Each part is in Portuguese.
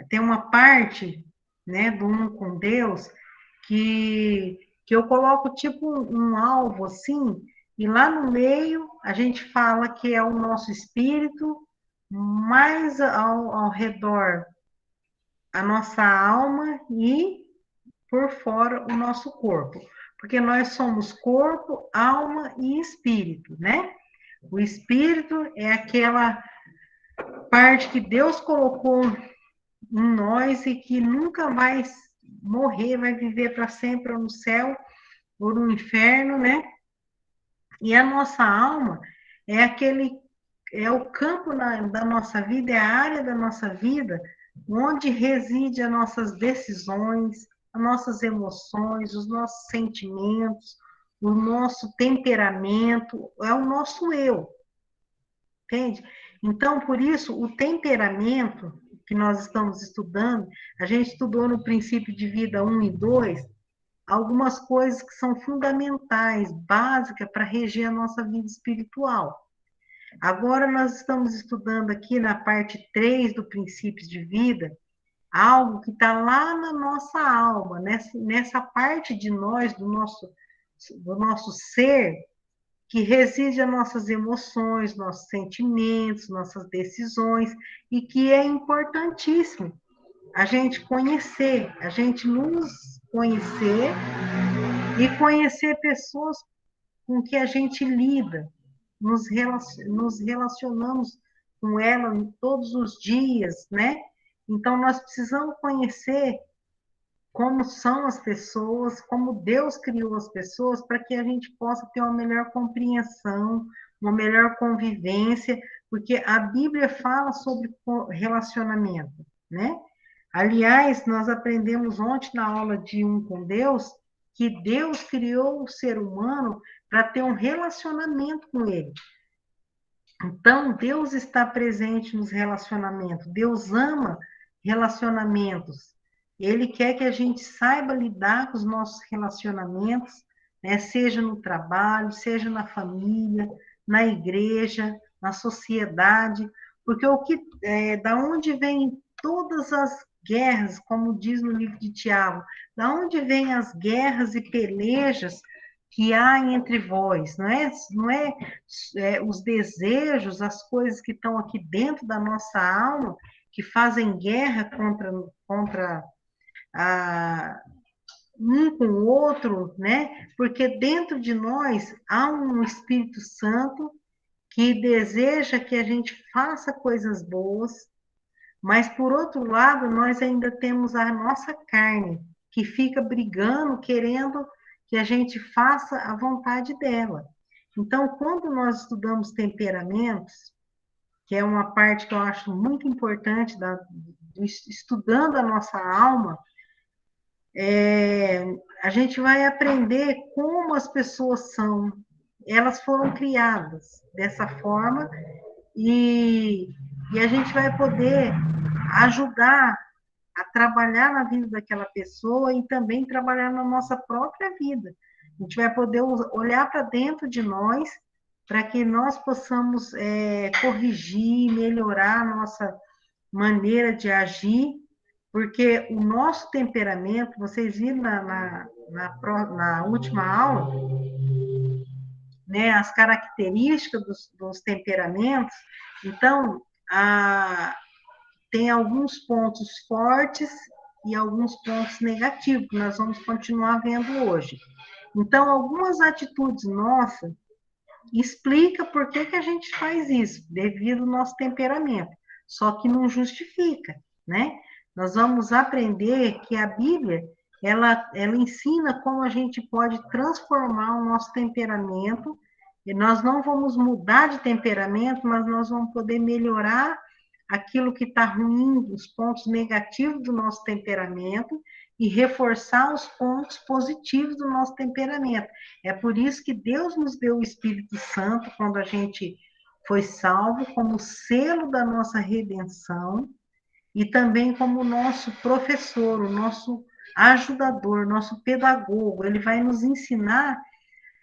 tem uma parte, né, do um com Deus que eu coloco tipo um alvo assim, e lá no meio a gente fala que é o nosso espírito, mais ao redor a nossa alma e por fora o nosso corpo. Porque nós somos corpo, alma e espírito, né? O espírito é aquela parte que Deus colocou em nós e que nunca vai morrer, vai viver para sempre ou no céu ou no inferno, né? E a nossa alma é é o campo da nossa vida, é a área da nossa vida onde reside as nossas decisões, as nossas emoções, os nossos sentimentos, o nosso temperamento, é o nosso eu, entende? Então, por isso, o temperamento que nós estamos estudando, a gente estudou no princípio de vida 1 e 2, algumas coisas que são fundamentais, básicas para reger a nossa vida espiritual. Agora nós estamos estudando aqui na parte 3 do princípios de vida, algo que está lá na nossa alma, nessa parte de nós, do nosso ser, que reside as nossas emoções, nossos sentimentos, nossas decisões, e que é importantíssimo a gente conhecer, a gente nos conhecer e conhecer pessoas com que a gente lida, nos relacionamos com ela todos os dias, né? Então, nós precisamos conhecer como são as pessoas, como Deus criou as pessoas, para que a gente possa ter uma melhor compreensão, uma melhor convivência, porque a Bíblia fala sobre relacionamento, né? Aliás, nós aprendemos ontem na aula de Um com Deus, que Deus criou o ser humano para ter um relacionamento com ele. Então, Deus está presente nos relacionamentos. Deus ama relacionamentos. Ele quer que a gente saiba lidar com os nossos relacionamentos, né? Seja no trabalho, seja na família, na igreja, na sociedade, porque da onde vêm todas as guerras, como diz no livro de Tiago, da onde vêm as guerras e pelejas que há entre vós, não é os desejos, as coisas que estão aqui dentro da nossa alma, que fazem guerra contra a, um com o outro, né? Porque dentro de nós há um Espírito Santo que deseja que a gente faça coisas boas, mas por outro lado, nós ainda temos a nossa carne, que fica brigando, querendo que a gente faça a vontade dela. Então, quando nós estudamos temperamentos, que é uma parte que eu acho muito importante estudando a nossa alma, a gente vai aprender como as pessoas são. Elas foram criadas dessa forma e, e a gente vai poder ajudar a trabalhar na vida daquela pessoa e também trabalhar na nossa própria vida. A gente vai poder olhar para dentro de nós para que nós possamos corrigir, melhorar a nossa maneira de agir, porque o nosso temperamento, vocês viram na última aula, né, as características dos temperamentos, então, tem alguns pontos fortes e alguns pontos negativos, que nós vamos continuar vendo hoje. Então, algumas atitudes nossas explica por que a gente faz isso, devido ao nosso temperamento. Só que não justifica, né? Nós vamos aprender que a Bíblia, ela ensina como a gente pode transformar o nosso temperamento, e nós não vamos mudar de temperamento, mas nós vamos poder melhorar aquilo que está ruim, os pontos negativos do nosso temperamento, e reforçar os pontos positivos do nosso temperamento. É por isso que Deus nos deu o Espírito Santo quando a gente foi salvo, como selo da nossa redenção, e também como nosso professor, o nosso ajudador, nosso pedagogo. Ele vai nos ensinar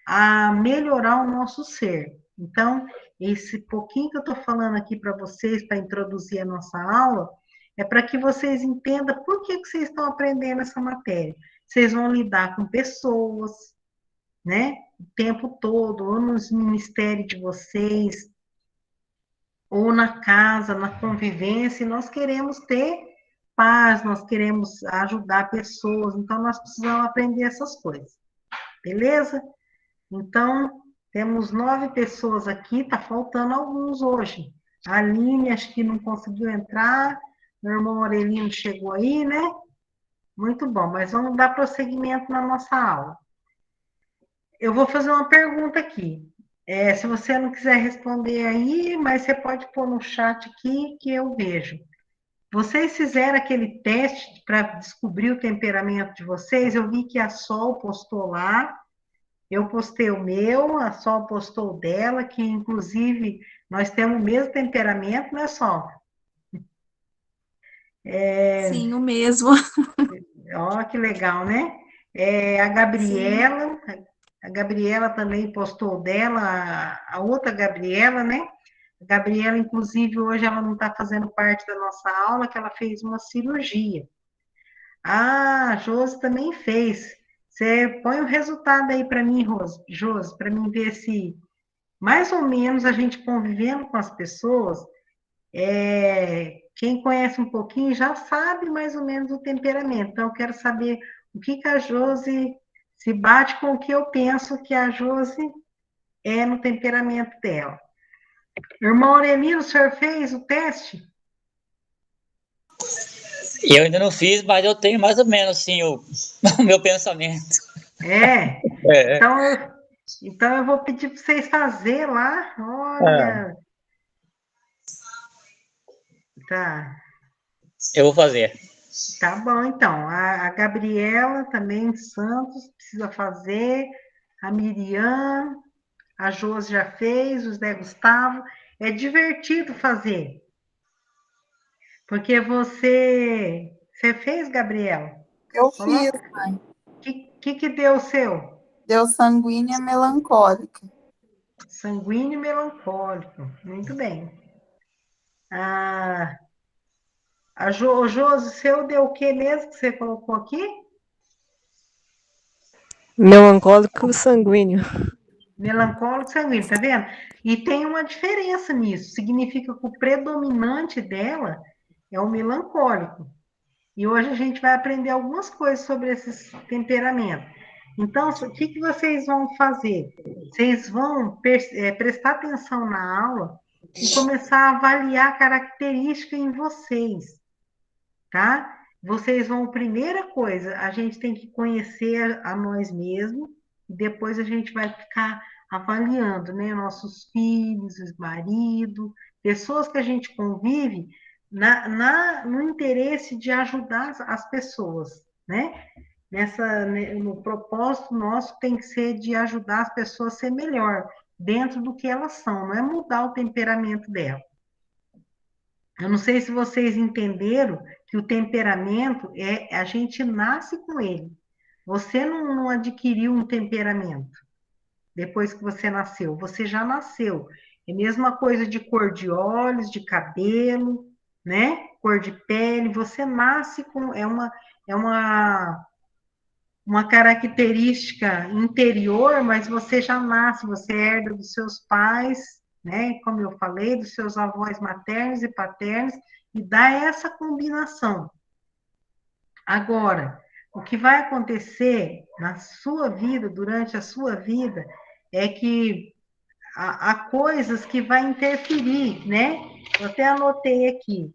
a melhorar o nosso ser. Então, esse pouquinho que eu estou falando aqui para vocês, para introduzir a nossa aula, é para que vocês entendam por que vocês estão aprendendo essa matéria. Vocês vão lidar com pessoas, né? O tempo todo, ou nos ministérios de vocês, ou na casa, na convivência, e nós queremos ter paz, nós queremos ajudar pessoas, então nós precisamos aprender essas coisas, beleza? Então, temos 9 pessoas aqui, tá faltando alguns hoje. A Aline, acho que não conseguiu entrar, meu irmão Aurelino chegou aí, né? Muito bom, mas vamos dar prosseguimento na nossa aula. Eu vou fazer uma pergunta aqui. Se você não quiser responder aí, mas você pode pôr no chat aqui que eu vejo. Vocês fizeram aquele teste para descobrir o temperamento de vocês? Eu vi que a Sol postou lá, eu postei o meu, a Sol postou o dela, que inclusive nós temos o mesmo temperamento, né, Sol? Sim, o mesmo. Ó, que legal, né? Sim. A Gabriela também postou dela, a outra Gabriela, né? A Gabriela, inclusive, hoje ela não está fazendo parte da nossa aula, que ela fez uma cirurgia. Ah, a Josi também fez. Você põe o resultado aí para mim, Josi, para mim ver se mais ou menos a gente convivendo com as pessoas, quem conhece um pouquinho já sabe mais ou menos o temperamento. Então, eu quero saber o que a Josi se bate com o que eu penso que a Josi é no temperamento dela. Irmão Aurelino, o senhor fez o teste? Eu ainda não fiz, mas eu tenho mais ou menos assim o meu pensamento. É. É, Então eu vou pedir para vocês fazerem lá. Olha, tá. eu vou fazer. Tá bom, então. A Gabriela também Santos precisa fazer. A Miriam, a Josi já fez, o Zé Gustavo. É divertido fazer. Porque você fez, Gabriela? Eu fiz, Coloca. mãe. Que deu o seu? Deu sanguínea melancólica. Sanguíneo e melancólico. Muito bem. A Josi, o seu deu o que mesmo que você colocou aqui? Melancólico sanguíneo. Melancólico sanguíneo, tá vendo? E tem uma diferença nisso. Significa que o predominante dela é o melancólico. E hoje a gente vai aprender algumas coisas sobre esses temperamentos. Então, o que vocês vão fazer? Vocês vão prestar atenção na aula e começar a avaliar a característica em vocês, tá? Vocês vão, primeira coisa, a gente tem que conhecer a nós mesmos, e depois a gente vai ficar avaliando, né? Nossos filhos, os maridos, pessoas que a gente convive, no interesse de ajudar as pessoas, né? No propósito nosso tem que ser de ajudar as pessoas a ser melhor dentro do que elas são, não é mudar o temperamento delas. Eu não sei se vocês entenderam que o temperamento a gente nasce com ele. Você não adquiriu um temperamento depois que você nasceu, você já nasceu. É a mesma coisa de cor de olhos, de cabelo, né? Cor de pele, você nasce com é uma característica interior, mas você já nasce, você herda dos seus pais, né? Como eu falei, dos seus avós maternos e paternos, e dá essa combinação. Agora, o que vai acontecer na sua vida, durante a sua vida, é que há coisas que vai interferir, né? Eu até anotei aqui,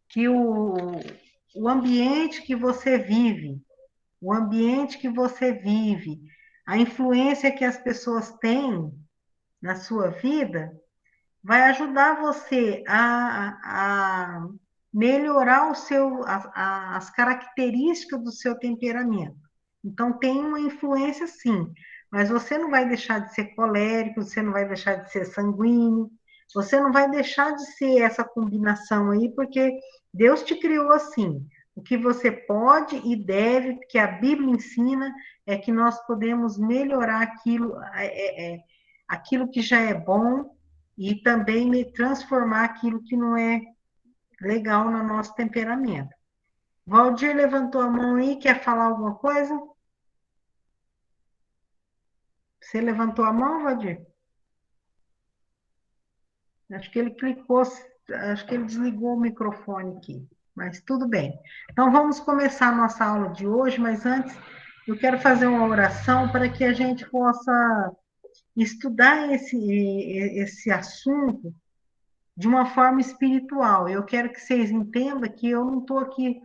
que o ambiente que você vive, o ambiente que você vive, a influência que as pessoas têm na sua vida, vai ajudar você a melhorar as características do seu temperamento. Então, tem uma influência sim, mas você não vai deixar de ser colérico, você não vai deixar de ser sanguíneo, você não vai deixar de ser essa combinação aí, porque Deus te criou assim. O que você pode e deve, que a Bíblia ensina, é que nós podemos melhorar aquilo que já é bom e também me transformar aquilo que não é legal no nosso temperamento. Valdir levantou a mão aí, quer falar alguma coisa? Você levantou a mão, Valdir? Acho que ele clicou, acho que ele desligou o microfone aqui, mas tudo bem. Então, vamos começar a nossa aula de hoje, mas antes eu quero fazer uma oração para que a gente possa estudar esse assunto de uma forma espiritual. Eu quero que vocês entendam que eu não estou aqui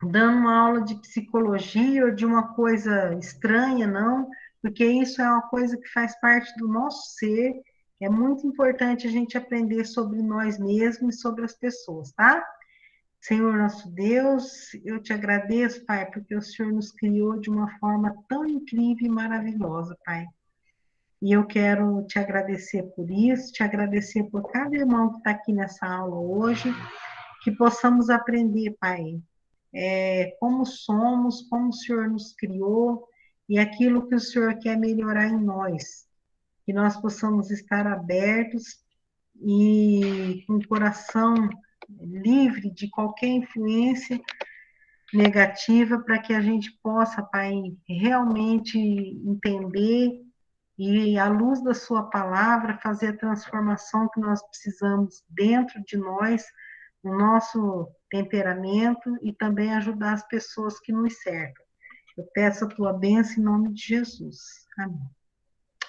dando uma aula de psicologia ou de uma coisa estranha, não, porque isso é uma coisa que faz parte do nosso ser. É muito importante a gente aprender sobre nós mesmos e sobre as pessoas, tá? Senhor nosso Deus, eu te agradeço, Pai, porque o Senhor nos criou de uma forma tão incrível e maravilhosa, Pai. E eu quero te agradecer por isso, te agradecer por cada irmão que está aqui nessa aula hoje, que possamos aprender, Pai, como somos, como o Senhor nos criou e aquilo que o Senhor quer melhorar em nós. Que nós possamos estar abertos e com o coração livre de qualquer influência negativa, para que a gente possa, Pai, realmente entender e, à luz da sua palavra, fazer a transformação que nós precisamos dentro de nós, no nosso temperamento, e também ajudar as pessoas que nos cercam. Eu peço a tua bênção em nome de Jesus. Amém.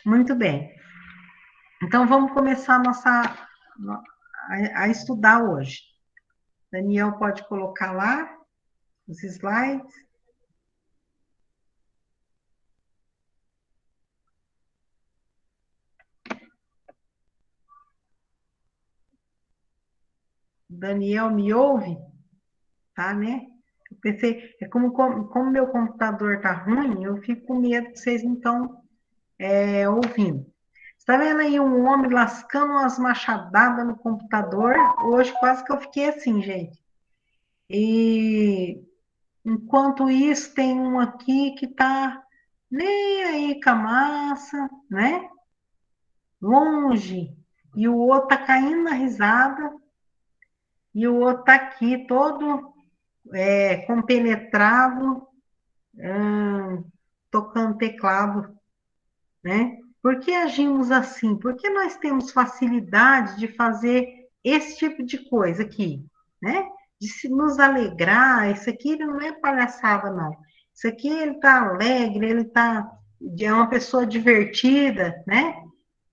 Muito bem. Então, vamos começar a estudar hoje. Daniel pode colocar lá os slides. Daniel me ouve? Tá, né? Eu pensei, como meu computador tá ruim, eu fico com medo que vocês não estão ouvindo. Está vendo aí um homem lascando umas machadadas no computador? Hoje quase que eu fiquei assim, gente. E enquanto isso, tem um aqui que tá nem aí com a massa, né? Longe. E o outro tá caindo na risada. E o outro tá aqui todo compenetrado, tocando teclado, né? Por que agimos assim? Por que nós temos facilidade de fazer esse tipo de coisa aqui, né? De se nos alegrar, isso aqui não é palhaçada, não. Isso aqui ele tá alegre, é uma pessoa divertida, né?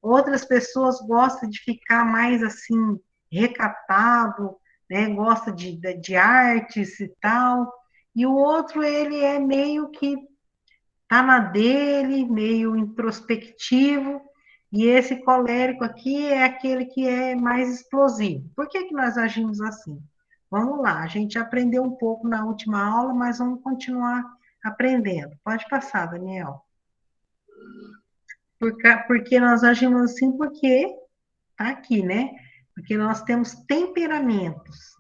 Outras pessoas gostam de ficar mais assim, recatado, né? Gosta de artes e tal. E o outro, ele é meio que tá na dele, meio introspectivo, e esse colérico aqui é aquele que é mais explosivo. Por que que nós agimos assim? Vamos lá, a gente aprendeu um pouco na última aula, mas vamos continuar aprendendo. Pode passar, Daniel. Porque nós agimos assim porque tá aqui, né? Porque nós temos temperamentos.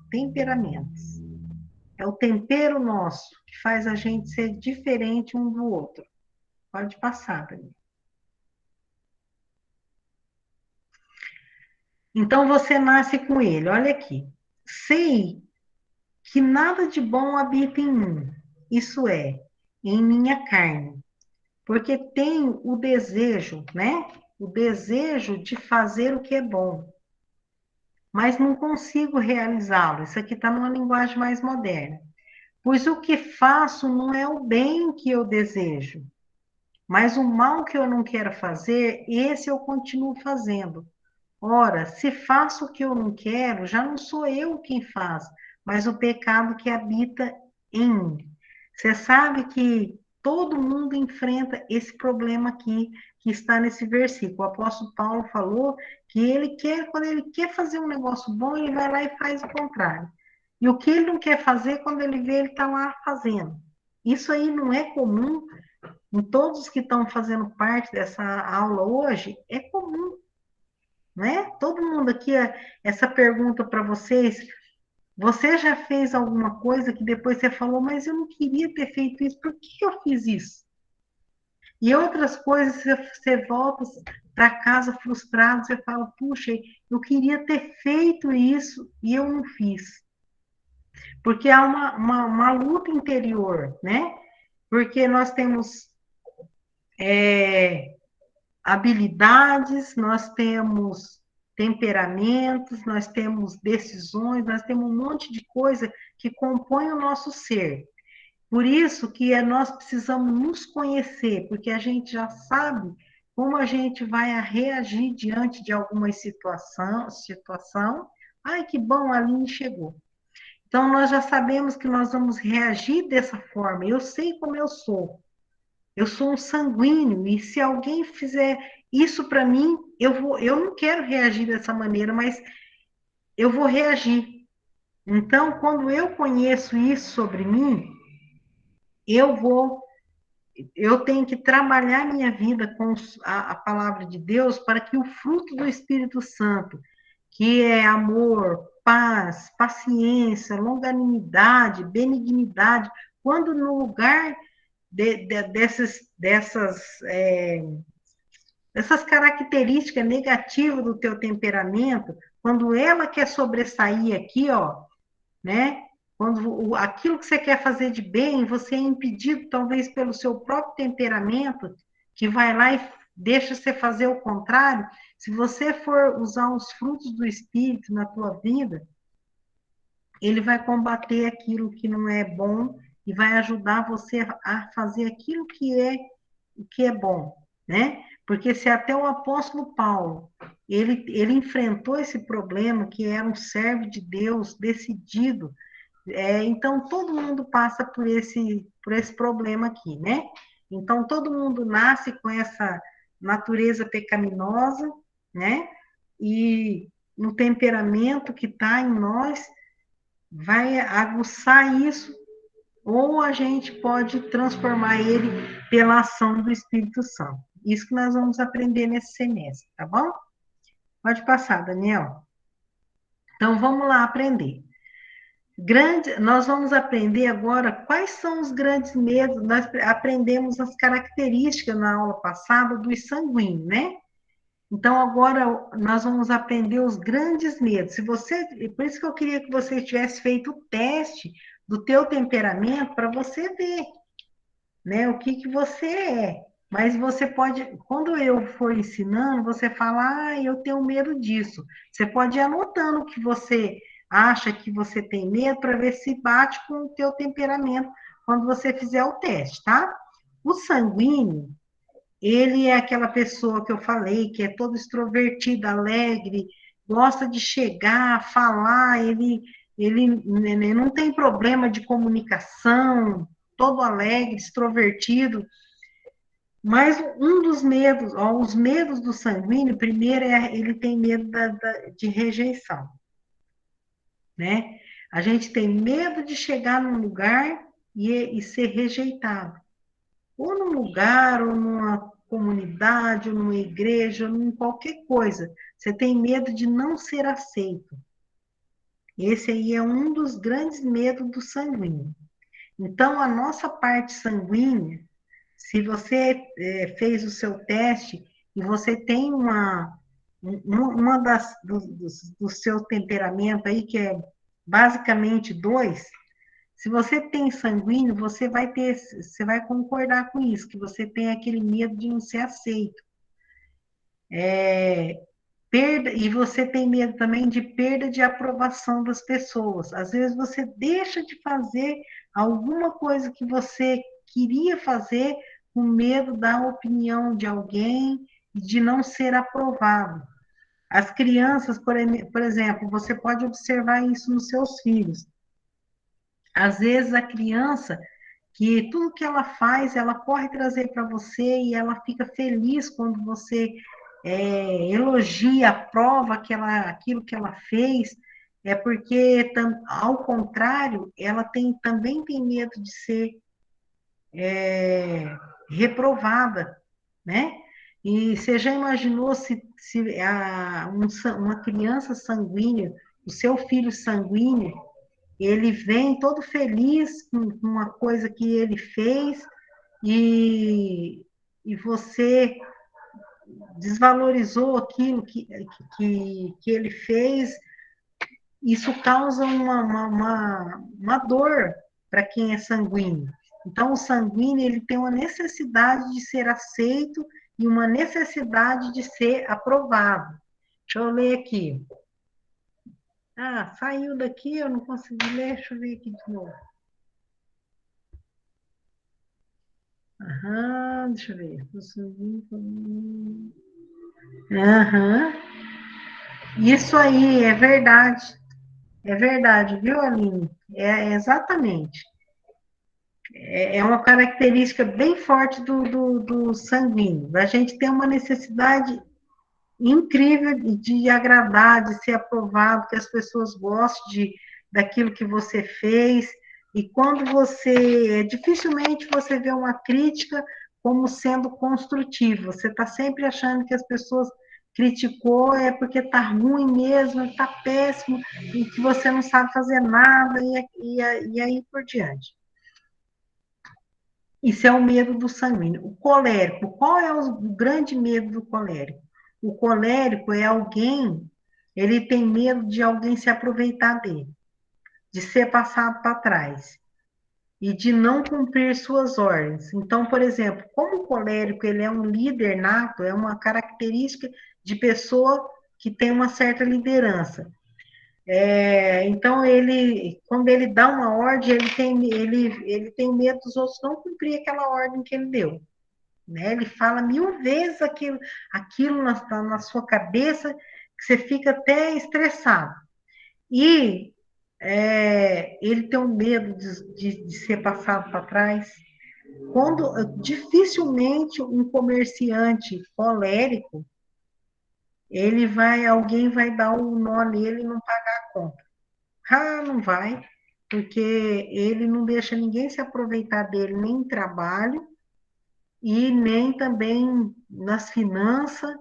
É o tempero nosso que faz a gente ser diferente um do outro. Pode passar, Dani. Então você nasce com ele, olha aqui. Sei que nada de bom habita em mim, isso é, em minha carne, porque tenho o desejo, né? O desejo de fazer o que é bom, mas não consigo realizá-lo. Isso aqui está numa linguagem mais moderna. Pois o que faço não é o bem que eu desejo, mas o mal que eu não quero fazer, esse eu continuo fazendo. Ora, se faço o que eu não quero, já não sou eu quem faz, mas o pecado que habita em mim. Você sabe que todo mundo enfrenta esse problema aqui que está nesse versículo. O apóstolo Paulo falou que quando ele quer fazer um negócio bom, ele vai lá e faz o contrário. E o que ele não quer fazer, quando ele vê, ele está lá fazendo. Isso aí não é comum em todos que estão fazendo parte dessa aula hoje, é comum, né? Todo mundo aqui, essa pergunta para vocês, você já fez alguma coisa que depois você falou, mas eu não queria ter feito isso, por que eu fiz isso? E outras coisas, você volta para casa frustrado, você fala, puxa, eu queria ter feito isso e eu não fiz. Porque há uma luta interior, né? Porque nós temos habilidades, nós temos temperamentos, nós temos decisões, nós temos um monte de coisa que compõe o nosso ser. Por isso que nós precisamos nos conhecer, porque a gente já sabe como a gente vai reagir diante de alguma situação. Ai, que bom, a Aline chegou. Então, nós já sabemos que nós vamos reagir dessa forma. Eu sei como eu sou. Eu sou um sanguíneo, e se alguém fizer isso para mim, eu não quero reagir dessa maneira, mas eu vou reagir. Então, quando eu conheço isso sobre mim, eu tenho que trabalhar minha vida com a palavra de Deus para que o fruto do Espírito Santo, que é amor, paz, paciência, longanimidade, benignidade, quando no lugar dessas características negativas do teu temperamento, quando ela quer sobressair aqui, ó, né? Quando aquilo que você quer fazer de bem, você é impedido, talvez, pelo seu próprio temperamento, que vai lá e deixa você fazer o contrário. Se você for usar os frutos do Espírito na tua vida, ele vai combater aquilo que não é bom e vai ajudar você a fazer aquilo que é bom, né? Porque se até o apóstolo Paulo, ele enfrentou esse problema, que era um servo de Deus decidido, então todo mundo passa por esse problema aqui, né? Então todo mundo nasce com essa natureza pecaminosa, né? E no temperamento que está em nós, vai aguçar isso, ou a gente pode transformar ele pela ação do Espírito Santo. Isso que nós vamos aprender nesse semestre, tá bom? Pode passar, Daniel. Então, vamos lá aprender. Nós vamos aprender agora quais são os grandes medos. Nós aprendemos as características na aula passada dos sanguíneos, né? Então, agora nós vamos aprender os grandes medos. Por isso que eu queria que você tivesse feito o teste do teu temperamento para você ver, né, o que você é. Mas você pode, quando eu for ensinando, você fala, eu tenho medo disso. Você pode ir anotando o que você acha que você tem medo para ver se bate com o teu temperamento quando você fizer o teste, tá? O sanguíneo, ele é aquela pessoa que eu falei, que é todo extrovertido, alegre, gosta de chegar, falar, ele não tem problema de comunicação, todo alegre, extrovertido. Mas um dos medos, os medos do sanguíneo, primeiro ele tem medo de rejeição, né? A gente tem medo de chegar num lugar e ser rejeitado. Ou num lugar, ou numa comunidade, ou numa igreja, ou em qualquer coisa. Você tem medo de não ser aceito. Esse aí é um dos grandes medos do sanguíneo. Então, a nossa parte sanguínea, se você fez o seu teste e você tem uma do seu temperamento aí, que é basicamente 2, se você tem sanguíneo, você vai concordar com isso, que você tem aquele medo de não ser aceito. E você tem medo também de perda de aprovação das pessoas. Às vezes você deixa de fazer alguma coisa que você queria fazer com medo da opinião de alguém e de não ser aprovado. As crianças, por exemplo, você pode observar isso nos seus filhos. Às vezes a criança, que tudo que ela faz, ela corre trazer para você e ela fica feliz quando você elogia, aprova aquilo que ela fez, porque, ao contrário, ela também tem medo de ser reprovada, né? E você já imaginou se uma criança sanguínea, o seu filho sanguíneo, ele vem todo feliz com uma coisa que ele fez e você desvalorizou aquilo que ele fez, isso causa uma dor para quem é sanguíneo. Então, o sanguíneo ele tem uma necessidade de ser aceito e uma necessidade de ser aprovado. Deixa eu ler aqui. Ah, saiu daqui, eu não consegui ler, deixa eu ver aqui de novo. Aham, deixa eu ver. Aham. Isso aí, é verdade. É verdade, viu, Aline? É exatamente. É uma característica bem forte do sanguíneo. A gente tem uma necessidade incrível de agradar, de ser aprovado, que as pessoas gostem daquilo que você fez. E quando você, dificilmente você vê uma crítica como sendo construtiva. Você está sempre achando que as pessoas criticou é porque está ruim mesmo, está péssimo, e que você não sabe fazer nada, e aí por diante. Isso é o medo do sanguíneo. O colérico, qual é o grande medo do colérico? O colérico é alguém, ele tem medo de alguém se aproveitar dele, de ser passado para trás e de não cumprir suas ordens. Então, por exemplo, como o colérico ele é um líder nato, é uma característica de pessoa que tem uma certa liderança. Então, quando ele dá uma ordem, ele tem medo dos outros não cumprir aquela ordem que ele deu. Né? Ele fala 1000 vezes aquilo na sua cabeça, que você fica até estressado. E ele tem um medo de ser passado para trás. Dificilmente um comerciante colérico, alguém vai dar um nó nele e não pagar a conta. Ah, não vai, porque ele não deixa ninguém se aproveitar dele nem em trabalho e nem também nas finanças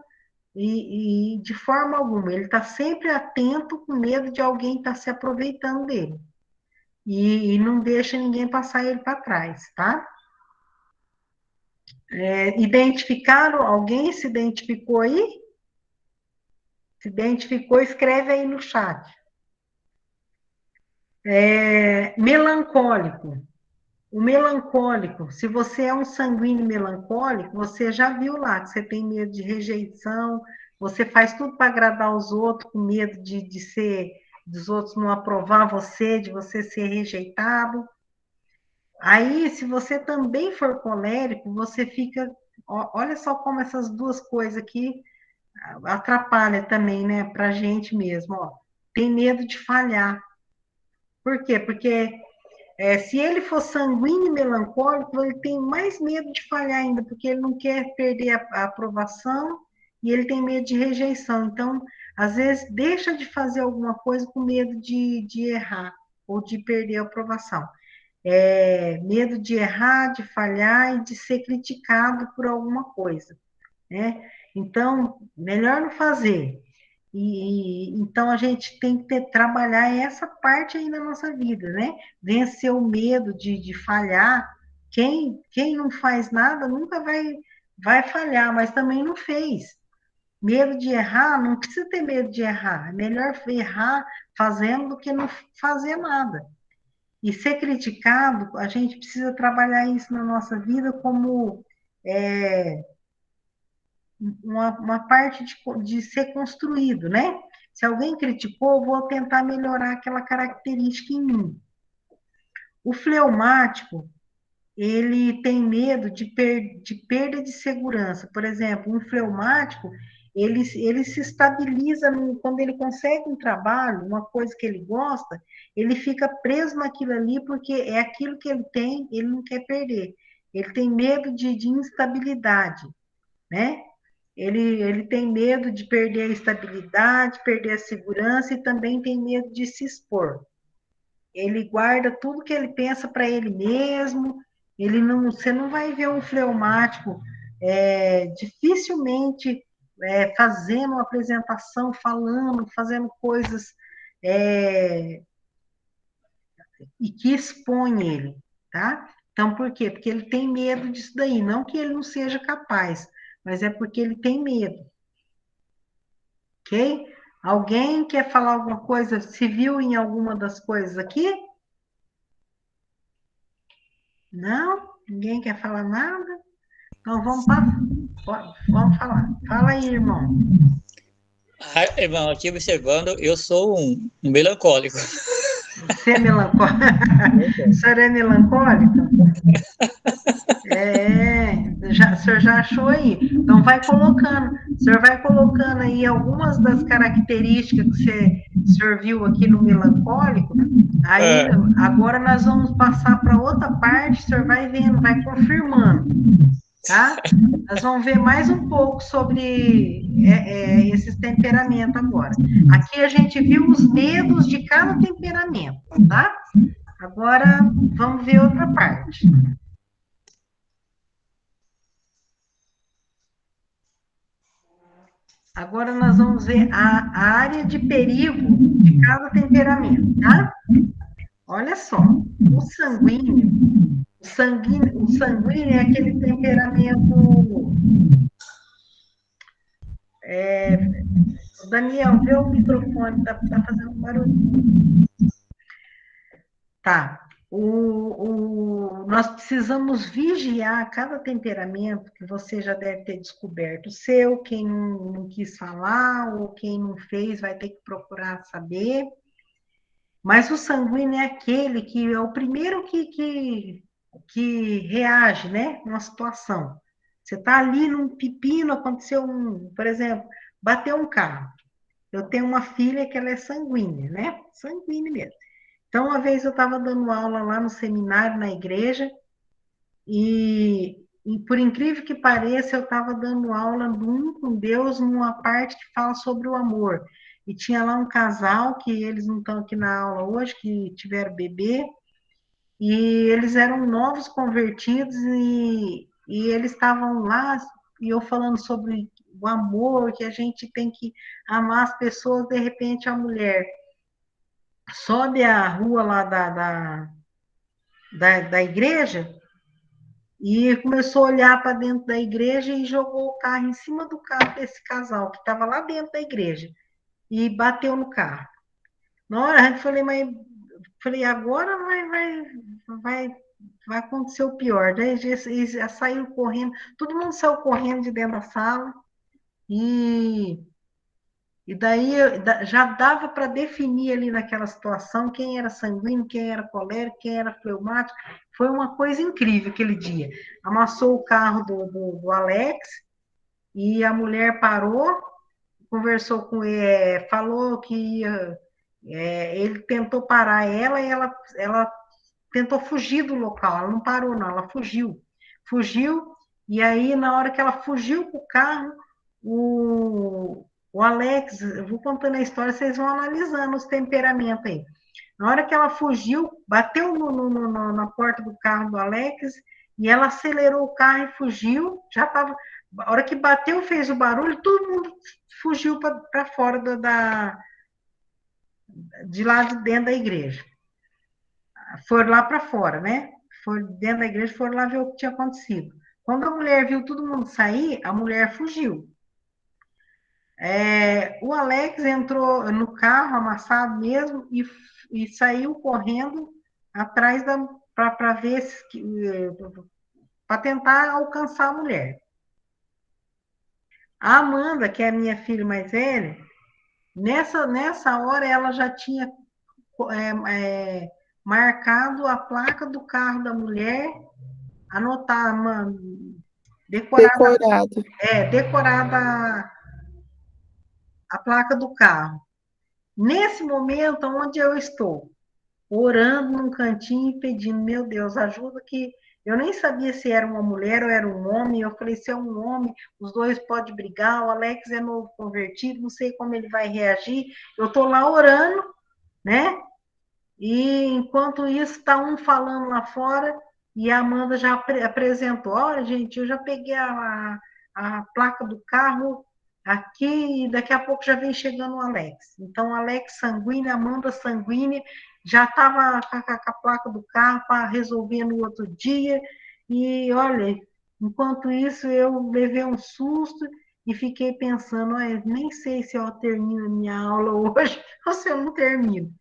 e de forma alguma. Ele está sempre atento com medo de alguém estar se aproveitando dele e não deixa ninguém passar ele para trás, tá? Identificaram? Alguém se identificou aí? Se identificou, escreve aí no chat. Melancólico. O melancólico, se você é um sanguíneo melancólico, você já viu lá que você tem medo de rejeição, você faz tudo para agradar os outros, com medo dos outros não aprovar você, de você ser rejeitado. Aí, se você também for colérico, você fica. Olha só como essas duas coisas aqui atrapalham também, né, para a gente mesmo. Ó. Tem medo de falhar. Por quê? Porque se ele for sanguíneo e melancólico, ele tem mais medo de falhar ainda, porque ele não quer perder a aprovação e ele tem medo de rejeição. Então, às vezes, deixa de fazer alguma coisa com medo de errar ou de perder a aprovação. Medo de errar, de falhar e de ser criticado por alguma coisa, né? Então, melhor não fazer. Então a gente tem que trabalhar essa parte aí na nossa vida, né? Vencer o medo de falhar. Quem não faz nada nunca vai falhar, mas também não fez. Medo de errar, não precisa ter medo de errar. É melhor errar fazendo do que não fazer nada. E ser criticado, a gente precisa trabalhar isso na nossa vida como uma parte de ser construído, né? Se alguém criticou, vou tentar melhorar aquela característica em mim. O fleumático, ele tem medo de perda de segurança. Por exemplo, um fleumático, ele se estabiliza quando ele consegue um trabalho, uma coisa que ele gosta, ele fica preso naquilo ali porque é aquilo que ele tem, ele não quer perder. Ele tem medo de instabilidade, né? Ele tem medo de perder a estabilidade, perder a segurança e também tem medo de se expor. Ele guarda tudo que ele pensa para ele mesmo. Você não vai ver um fleumático dificilmente fazendo uma apresentação, falando, fazendo coisas e que expõe ele, tá? Então, por quê? Porque ele tem medo disso daí. Não que ele não seja capaz, mas é porque ele tem medo. Ok? Alguém quer falar alguma coisa? Se viu em alguma das coisas aqui? Não? Ninguém quer falar nada? Então, vamos falar. Fala aí, irmão. Ah, irmão, aqui observando, eu sou um melancólico. Você é melancólico? O senhor é melancólico? O senhor já achou aí. Então, vai colocando. O senhor vai colocando aí algumas das características que o senhor viu aqui no melancólico. Aí, agora nós vamos passar para outra parte, o senhor vai vendo, vai confirmando. Tá? Nós vamos ver mais um pouco sobre esses temperamentos agora. Aqui a gente viu os medos de cada temperamento, tá? Agora vamos ver outra parte. Agora nós vamos ver a área de perigo de cada temperamento, tá? Olha só, o sanguíneo é aquele temperamento. Daniel, vê o microfone, tá fazendo barulho. Tá. Nós precisamos vigiar cada temperamento que você já deve ter descoberto. O seu, quem não quis falar, ou quem não fez, vai ter que procurar saber. Mas o sanguíneo é aquele que é o primeiro que reage, né, numa situação. Você está ali num pepino, aconteceu por exemplo, bateu um carro. Eu tenho uma filha que ela é sanguínea, né? Sanguínea mesmo. Então, uma vez eu estava dando aula lá no seminário, na igreja, e por incrível que pareça, eu estava dando aula do com Deus numa parte que fala sobre o amor. E tinha lá um casal, que eles não estão aqui na aula hoje, que tiveram bebê, e eles eram novos convertidos, e eles estavam lá, e eu falando sobre o amor, que a gente tem que amar as pessoas, de repente a mulher sobe a rua lá da igreja e começou a olhar para dentro da igreja e jogou o carro em cima do carro desse casal, que estava lá dentro da igreja, e bateu no carro. Na hora, eu falei, agora vai acontecer o pior. Daí eles já saíram correndo, todo mundo saiu correndo de dentro da sala, e daí já dava para definir ali naquela situação quem era sanguíneo, quem era colérico, quem era fleumático. Foi uma coisa incrível aquele dia. Amassou o carro do Alex e a mulher parou, conversou com ele, falou que ele tentou parar ela e ela tentou fugir do local. Ela não parou, não, ela fugiu. Fugiu, e aí, na hora que ela fugiu com o carro, o Alex, eu vou contando a história, vocês vão analisando os temperamentos aí. Na hora que ela fugiu, bateu na porta do carro do Alex, e ela acelerou o carro e fugiu. Já estava. A hora que bateu, fez o barulho, todo mundo fugiu para fora de lá de dentro da igreja. Foram lá para fora, né? Foram dentro da igreja, foram lá ver o que tinha acontecido. Quando a mulher viu todo mundo sair, a mulher fugiu. O Alex entrou no carro, amassado mesmo, e saiu correndo atrás para ver para tentar alcançar a mulher. A Amanda, que é a minha filha mais velha, nessa hora ela já tinha marcado a placa do carro da mulher, anotar, decorada a placa do carro. Nesse momento, onde eu estou, orando num cantinho e pedindo, meu Deus, ajuda, que eu nem sabia se era uma mulher ou era um homem. Eu falei, se é um homem, os dois podem brigar, o Alex é novo convertido, não sei como ele vai reagir. Eu estou lá orando, né? E enquanto isso, está um falando lá fora, e a Amanda já apresentou, olha, gente, eu já peguei a placa do carro aqui, e daqui a pouco já vem chegando o Alex. Então, Alex sanguíneo, Amanda sanguínea, já estava com a placa do carro para resolver no outro dia, e olha, enquanto isso eu levei um susto e fiquei pensando, olha, nem sei se eu termino a minha aula hoje ou se eu não termino.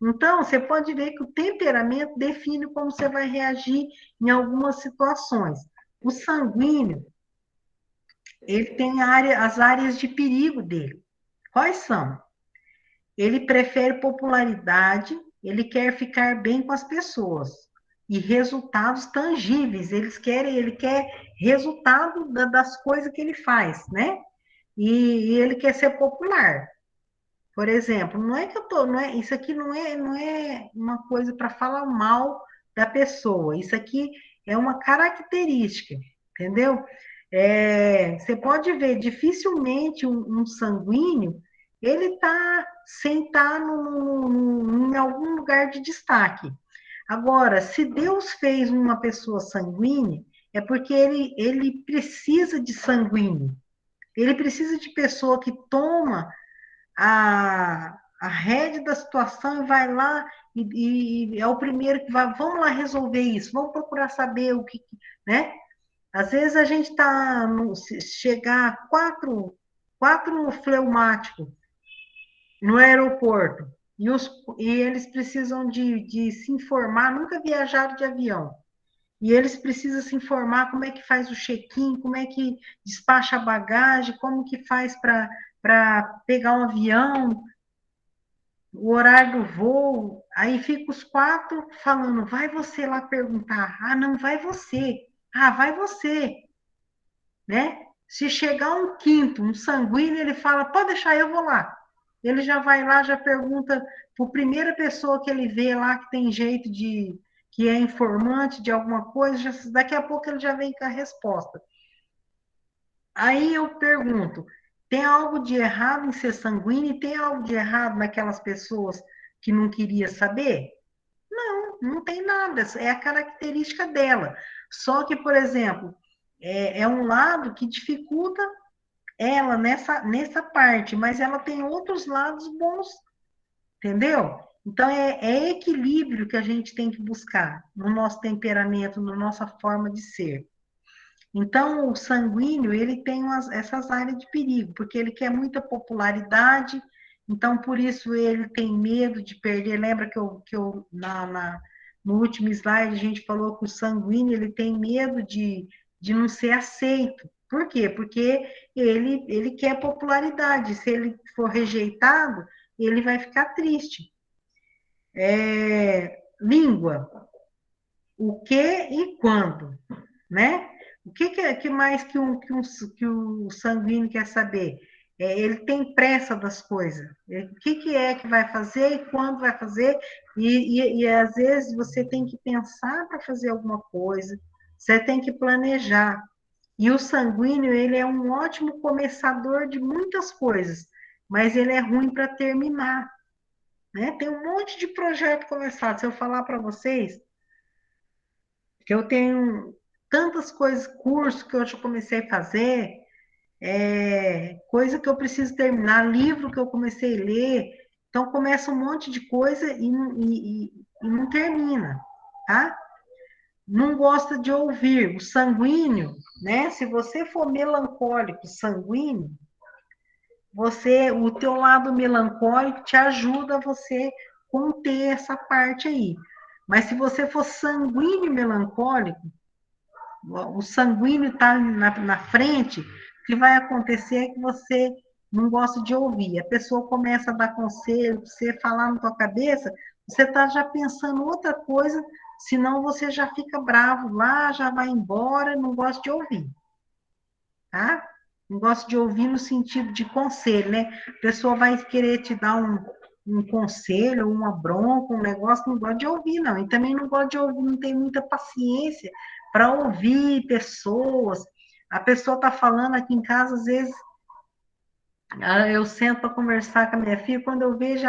Então, você pode ver que o temperamento define como você vai reagir em algumas situações. O sanguíneo, ele tem as áreas de perigo dele. Quais são? Ele prefere popularidade, ele quer ficar bem com as pessoas e resultados tangíveis. Ele quer resultado das coisas que ele faz, né? E ele quer ser popular. Por exemplo, não é que eu tô, não é, isso aqui não é uma coisa para falar mal da pessoa. Isso aqui é uma característica, entendeu? Você pode ver, dificilmente um sanguíneo ele está sem estar em algum lugar de destaque. Agora, se Deus fez uma pessoa sanguínea, é porque ele precisa de sanguíneo. Ele precisa de pessoa que toma a rédea da situação e vai lá e é o primeiro que vai, vamos lá resolver isso, vamos procurar saber o que, né? Às vezes a gente está, chegar quatro fleumáticos no aeroporto e eles precisam de se informar, nunca viajaram de avião, e eles precisam se informar como é que faz o check-in, como é que despacha a bagagem, como que faz para pegar um avião, o horário do voo, aí fica os quatro falando, vai você lá perguntar, ah, não, vai você, ah, vai você, né? Se chegar um quinto, um sanguíneo, ele fala, pode deixar, eu vou lá. Ele já vai lá, já pergunta para a primeira pessoa que ele vê lá que tem jeito que é informante de alguma coisa, daqui a pouco ele já vem com a resposta. Aí eu pergunto, tem algo de errado em ser sanguíneo e tem algo de errado naquelas pessoas que não queria saber? Não, não tem nada, é a característica dela. Só que, por exemplo, é um lado que dificulta ela nessa parte, mas ela tem outros lados bons, entendeu? Então, é equilíbrio que a gente tem que buscar no nosso temperamento, na nossa forma de ser. Então, o sanguíneo, ele tem essas áreas de perigo, porque ele quer muita popularidade, então, por isso, ele tem medo de perder. Lembra que eu no último slide, a gente falou que o sanguíneo, ele tem medo de não ser aceito. Por quê? Porque ele quer popularidade. Se ele for rejeitado, ele vai ficar triste. Língua. O que e quando, né? O que mais que o sanguíneo quer saber? Ele tem pressa das coisas. O que é que vai fazer e quando vai fazer? E às vezes você tem que pensar para fazer alguma coisa, você tem que planejar. E o sanguíneo, ele é um ótimo começador de muitas coisas, mas ele é ruim para terminar, né? Tem um monte de projeto começado. Se eu falar para vocês que eu tenho tantas coisas, cursos que eu já comecei a fazer, coisa que eu preciso terminar, livro que eu comecei a ler, então começa um monte de coisa e não termina, tá? Não gosta de ouvir. O sanguíneo, né? Se você for melancólico, sanguíneo, o teu lado melancólico te ajuda a você conter essa parte aí. Mas se você for sanguíneo melancólico, o sanguíneo está na frente, o que vai acontecer é que você não gosta de ouvir. A pessoa começa a dar conselho, você falar na tua cabeça, você está já pensando outra coisa, senão você já fica bravo lá, já vai embora, não gosta de ouvir, tá? Não gosta de ouvir no sentido de conselho, né? A pessoa vai querer te dar um conselho, uma bronca, um negócio, não gosta de ouvir, não. E também não gosta de ouvir, não tem muita paciência para ouvir pessoas. A pessoa está falando aqui em casa, às vezes, eu sento para conversar com a minha filha, quando eu vejo,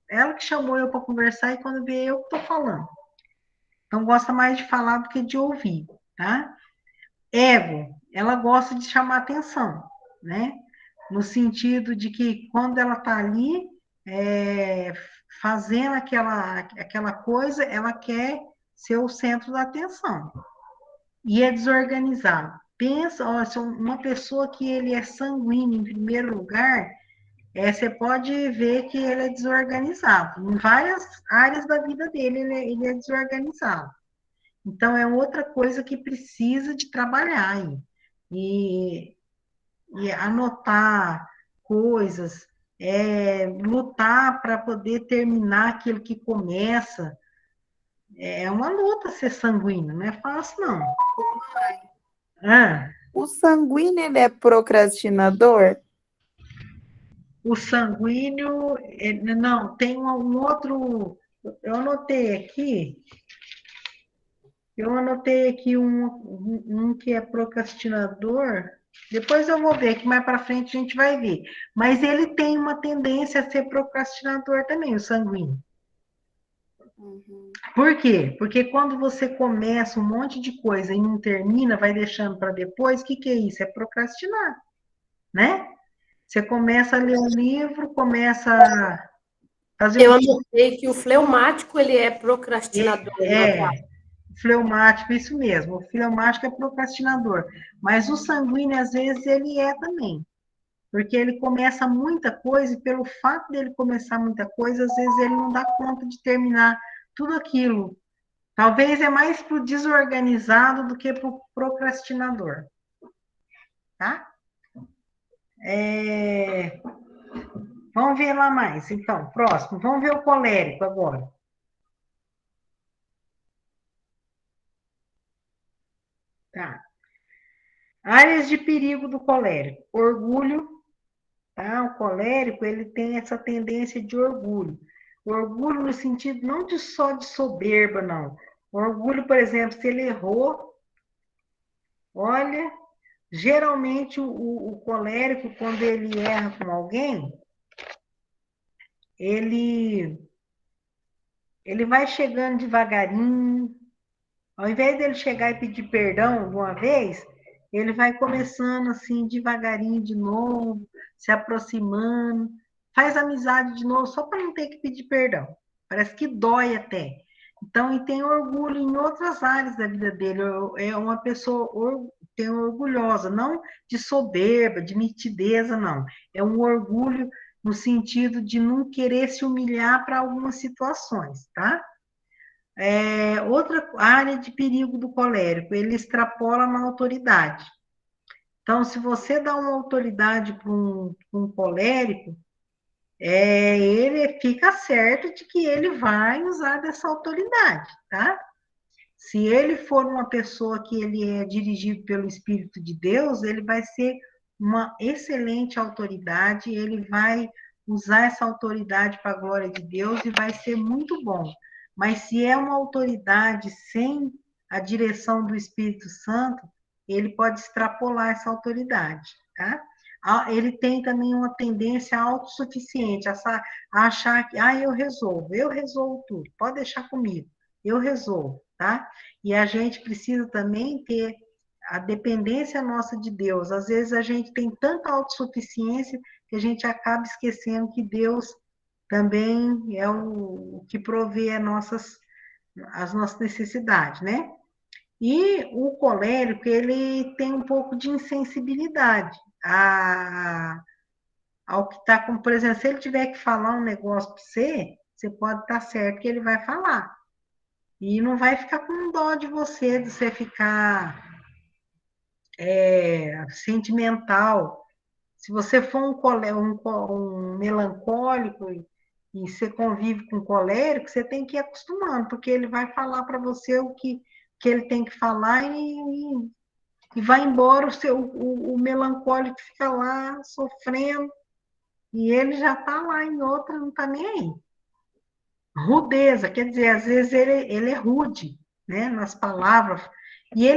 ela que chamou eu para conversar, e quando vê eu que estou falando. Então, gosta mais de falar do que de ouvir, tá? Ego, ela gosta de chamar atenção, né? No sentido de que quando ela está ali, fazendo aquela coisa, ela quer ser o centro da atenção. E é desorganizado. Pensa, ó, se uma pessoa que ele é sanguíneo em primeiro lugar, você pode ver que ele é desorganizado. Em várias áreas da vida dele, ele é desorganizado. Então, é outra coisa que precisa de trabalhar aí. E anotar coisas, lutar para poder terminar aquilo que começa. É uma luta ser sanguíneo, não é fácil, não. Ah, O sanguíneo, ele é procrastinador? o sanguíneo, não, tem um outro. Eu anotei aqui um que é procrastinador. Depois eu vou ver, que mais para frente a gente vai ver. Mas ele tem uma tendência a ser procrastinador também, o sanguíneo. Por quê? Porque quando você começa um monte de coisa e não termina, vai deixando para depois, o que é isso? É procrastinar, né? Você começa a ler um livro, começa a fazer Eu anotei que o fleumático, ele é procrastinador. fleumático, isso mesmo. O fleumático é procrastinador. Mas o sanguíneo, às vezes, ele é também. Porque ele começa muita coisa e pelo fato dele começar muita coisa, às vezes ele não dá conta de terminar tudo aquilo. Talvez é mais para o desorganizado do que para o procrastinador. Tá? Vamos ver lá mais. Então, próximo. Vamos ver o colérico agora. Tá. Áreas de perigo do colérico. Orgulho. Tá? O colérico, ele tem essa tendência de orgulho. O orgulho no sentido não só de soberba, não. O orgulho, por exemplo, se ele errou, olha, geralmente o colérico, quando ele erra com alguém, ele vai chegando devagarinho. Ao invés dele chegar e pedir perdão de uma vez, ele vai começando assim, devagarinho de novo, se aproximando, faz amizade de novo, só para não ter que pedir perdão. Parece que dói até. Então, e tem orgulho em outras áreas da vida dele. É uma pessoa tem orgulhosa, não de soberba, de mitideza, não. É um orgulho no sentido de não querer se humilhar para algumas situações, tá? Outra área de perigo do colérico, ele extrapola na autoridade. Então, se você dá uma autoridade para um colérico, ele fica certo de que ele vai usar dessa autoridade, tá? Se ele for uma pessoa que ele é dirigido pelo Espírito de Deus, ele vai ser uma excelente autoridade, ele vai usar essa autoridade para a glória de Deus e vai ser muito bom. Mas se é uma autoridade sem a direção do Espírito Santo, ele pode extrapolar essa autoridade, tá? Ele tem também uma tendência autossuficiente, a achar que, eu resolvo tudo, pode deixar comigo, eu resolvo, tá? E a gente precisa também ter a dependência nossa de Deus. Às vezes a gente tem tanta autossuficiência que a gente acaba esquecendo que Deus também é o que provê as nossas necessidades, né? E o colérico, ele tem um pouco de insensibilidade ao que está com, por exemplo, se ele tiver que falar um negócio para você pode estar certo que ele vai falar. E não vai ficar com dó de você ficar sentimental. Se você for um melancólico e você convive com colérico, você tem que ir acostumando, porque ele vai falar para você o que ele tem que falar e vai embora, o melancólico fica lá sofrendo, e ele já está lá em outra, não está nem aí. Rudeza, quer dizer, às vezes ele é rude, né, nas palavras, e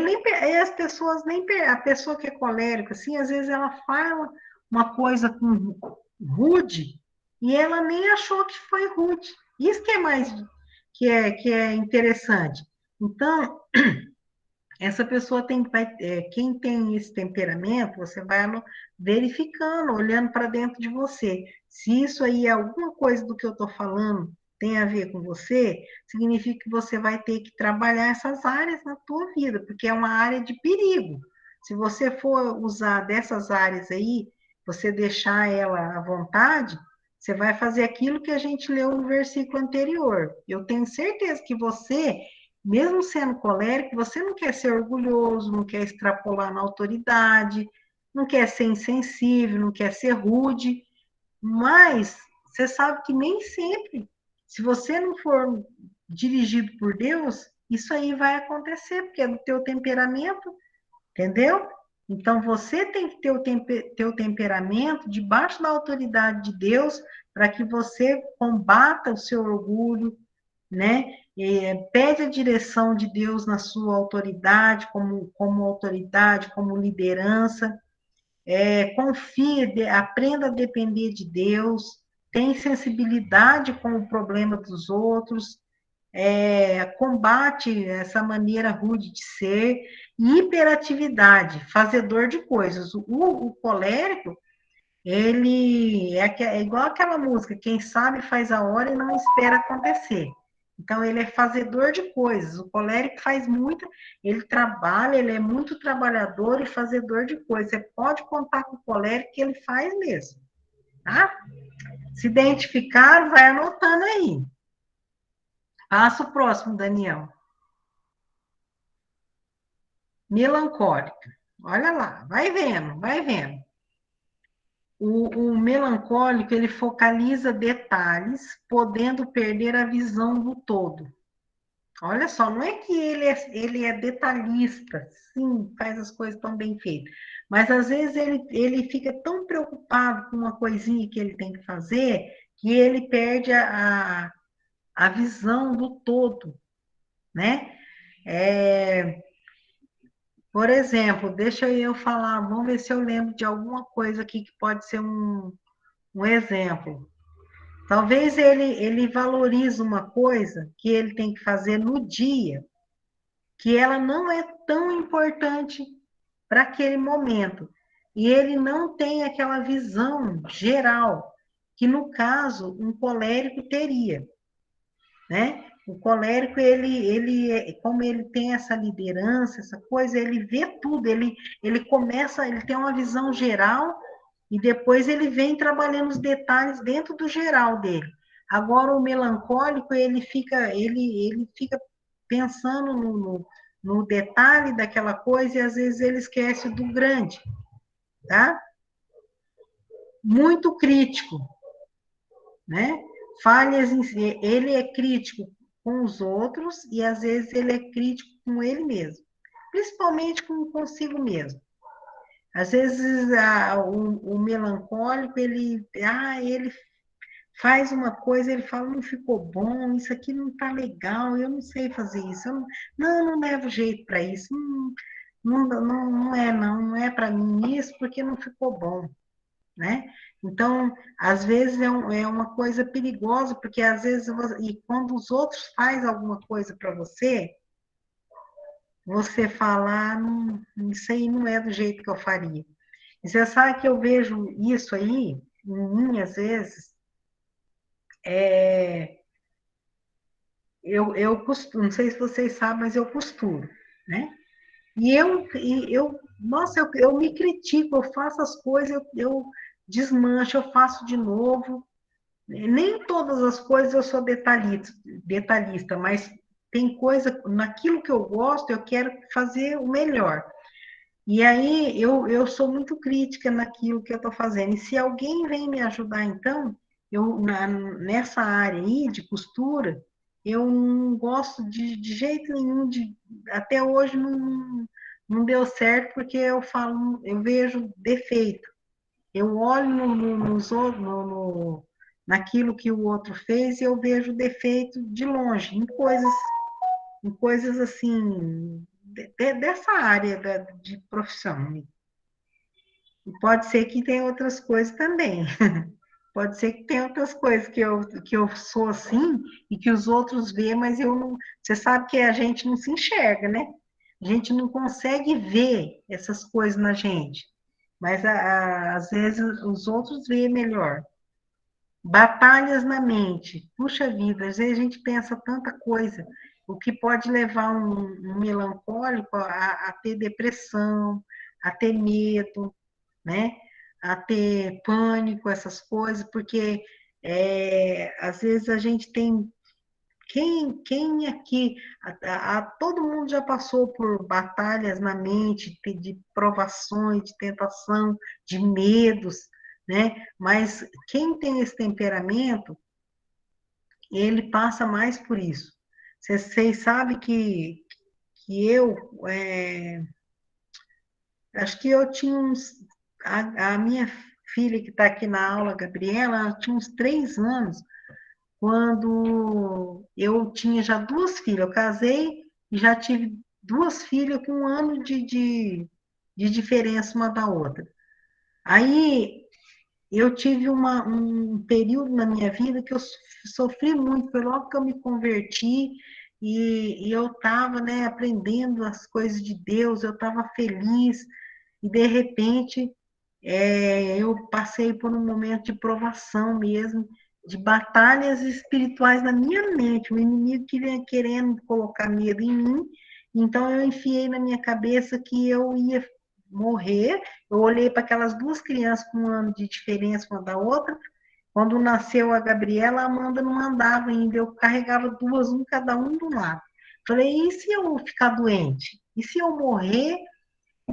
as pessoas a pessoa que é colérica, assim, às vezes ela fala uma coisa rude, e ela nem achou que foi rude. Isso que é mais, que é interessante. Então, essa pessoa quem tem esse temperamento, você vai verificando, olhando para dentro de você. Se isso aí é alguma coisa do que eu estou falando, tem a ver com você, significa que você vai ter que trabalhar essas áreas na tua vida, porque é uma área de perigo. Se você for usar dessas áreas aí, você deixar ela à vontade, você vai fazer aquilo que a gente leu no versículo anterior. Eu tenho certeza que você, mesmo sendo colérico, você não quer ser orgulhoso, não quer extrapolar na autoridade, não quer ser insensível, não quer ser rude, mas você sabe que nem sempre, se você não for dirigido por Deus, isso aí vai acontecer, porque é do teu temperamento, entendeu? Então, você tem que ter o teu temperamento debaixo da autoridade de Deus para que você combata o seu orgulho, né? Pede a direção de Deus na sua autoridade, como autoridade, como liderança. Confie, aprenda a depender de Deus, tem sensibilidade com o problema dos outros, combate essa maneira rude de ser, e hiperatividade, fazedor de coisas. O colérico, ele é igual aquela música, quem sabe faz a hora e não espera acontecer. Então, ele é fazedor de coisas. O colérico faz muito, ele trabalha, ele é muito trabalhador e fazedor de coisas. Você pode contar com o colérico que ele faz mesmo, tá? Se identificar, vai anotando aí. Passa o próximo, Daniel. Melancólica. Olha lá, vai vendo, vai vendo. O melancólico, ele focaliza detalhes, podendo perder a visão do todo. Olha só, não é que ele é detalhista, sim, faz as coisas tão bem feitas, mas às vezes ele fica tão preocupado com uma coisinha que ele tem que fazer, que ele perde a visão do todo, né? Por exemplo, deixa eu falar, vamos ver se eu lembro de alguma coisa aqui que pode ser um exemplo. Talvez ele valorize uma coisa que ele tem que fazer no dia, que ela não é tão importante para aquele momento. E ele não tem aquela visão geral, que no caso um colérico teria, né? O colérico, como ele tem essa liderança, essa coisa, ele vê tudo, ele começa, ele tem uma visão geral e depois ele vem trabalhando os detalhes dentro do geral dele. Agora, o melancólico, ele fica pensando no detalhe daquela coisa e às vezes ele esquece do grande, tá? Muito crítico, né? Falhas em si, ele é crítico com os outros e às vezes ele é crítico com ele mesmo, principalmente com consigo mesmo. Às vezes o melancólico, ele faz uma coisa, ele fala, não ficou bom, isso aqui não está legal, eu não sei fazer isso, não levo jeito para isso, não é para mim isso, porque não ficou bom, né? Então, às vezes é uma coisa perigosa, porque às vezes, e quando os outros fazem alguma coisa para você, você fala, isso aí não é do jeito que eu faria. E você sabe que eu vejo isso aí, em mim, às vezes, eu costuro, não sei se vocês sabem, mas eu costuro, né? Nossa, eu me critico, eu faço as coisas, eu desmancho, eu faço de novo. Nem todas as coisas eu sou detalhista, mas tem coisa, naquilo que eu gosto, eu quero fazer o melhor. E aí eu sou muito crítica naquilo que eu estou fazendo. E se alguém vem me ajudar, então, nessa área aí de costura, eu não gosto de jeito nenhum, até hoje não deu certo, porque eu vejo defeito. Eu olho nos outros, naquilo que o outro fez e eu vejo defeito de longe, em coisas assim, dessa área de profissão. E pode ser que tenha outras coisas também. Pode ser que tenha outras coisas que eu sou assim e que os outros vê, mas eu não. Você sabe que a gente não se enxerga, né? A gente não consegue ver essas coisas na gente. Mas às vezes os outros veem melhor. Batalhas na mente. Puxa vida, às vezes a gente pensa tanta coisa, o que pode levar um melancólico a ter depressão, a ter medo, né? A ter pânico, essas coisas, porque às vezes a gente tem. Quem aqui, todo mundo já passou por batalhas na mente, de provações, de tentação, de medos, né? Mas quem tem esse temperamento, ele passa mais por isso. Vocês sabem que eu, acho que eu tinha a minha filha que está aqui na aula, Gabriela, ela tinha uns 3 anos, quando eu tinha já 2 filhas. Eu casei e já tive 2 filhas com 1 ano de diferença uma da outra. Aí eu tive um período na minha vida que eu sofri muito, foi logo que eu me converti e eu estava, né, aprendendo as coisas de Deus, eu estava feliz e de repente eu passei por um momento de provação mesmo, de batalhas espirituais na minha mente, o inimigo que vinha querendo colocar medo em mim, então eu enfiei na minha cabeça que eu ia morrer. Eu olhei para aquelas 2 crianças com 1 ano de diferença uma da outra, quando nasceu a Gabriela, a Amanda não andava ainda, eu carregava 2, cada um de um lado. Falei, e se eu ficar doente? E se eu morrer?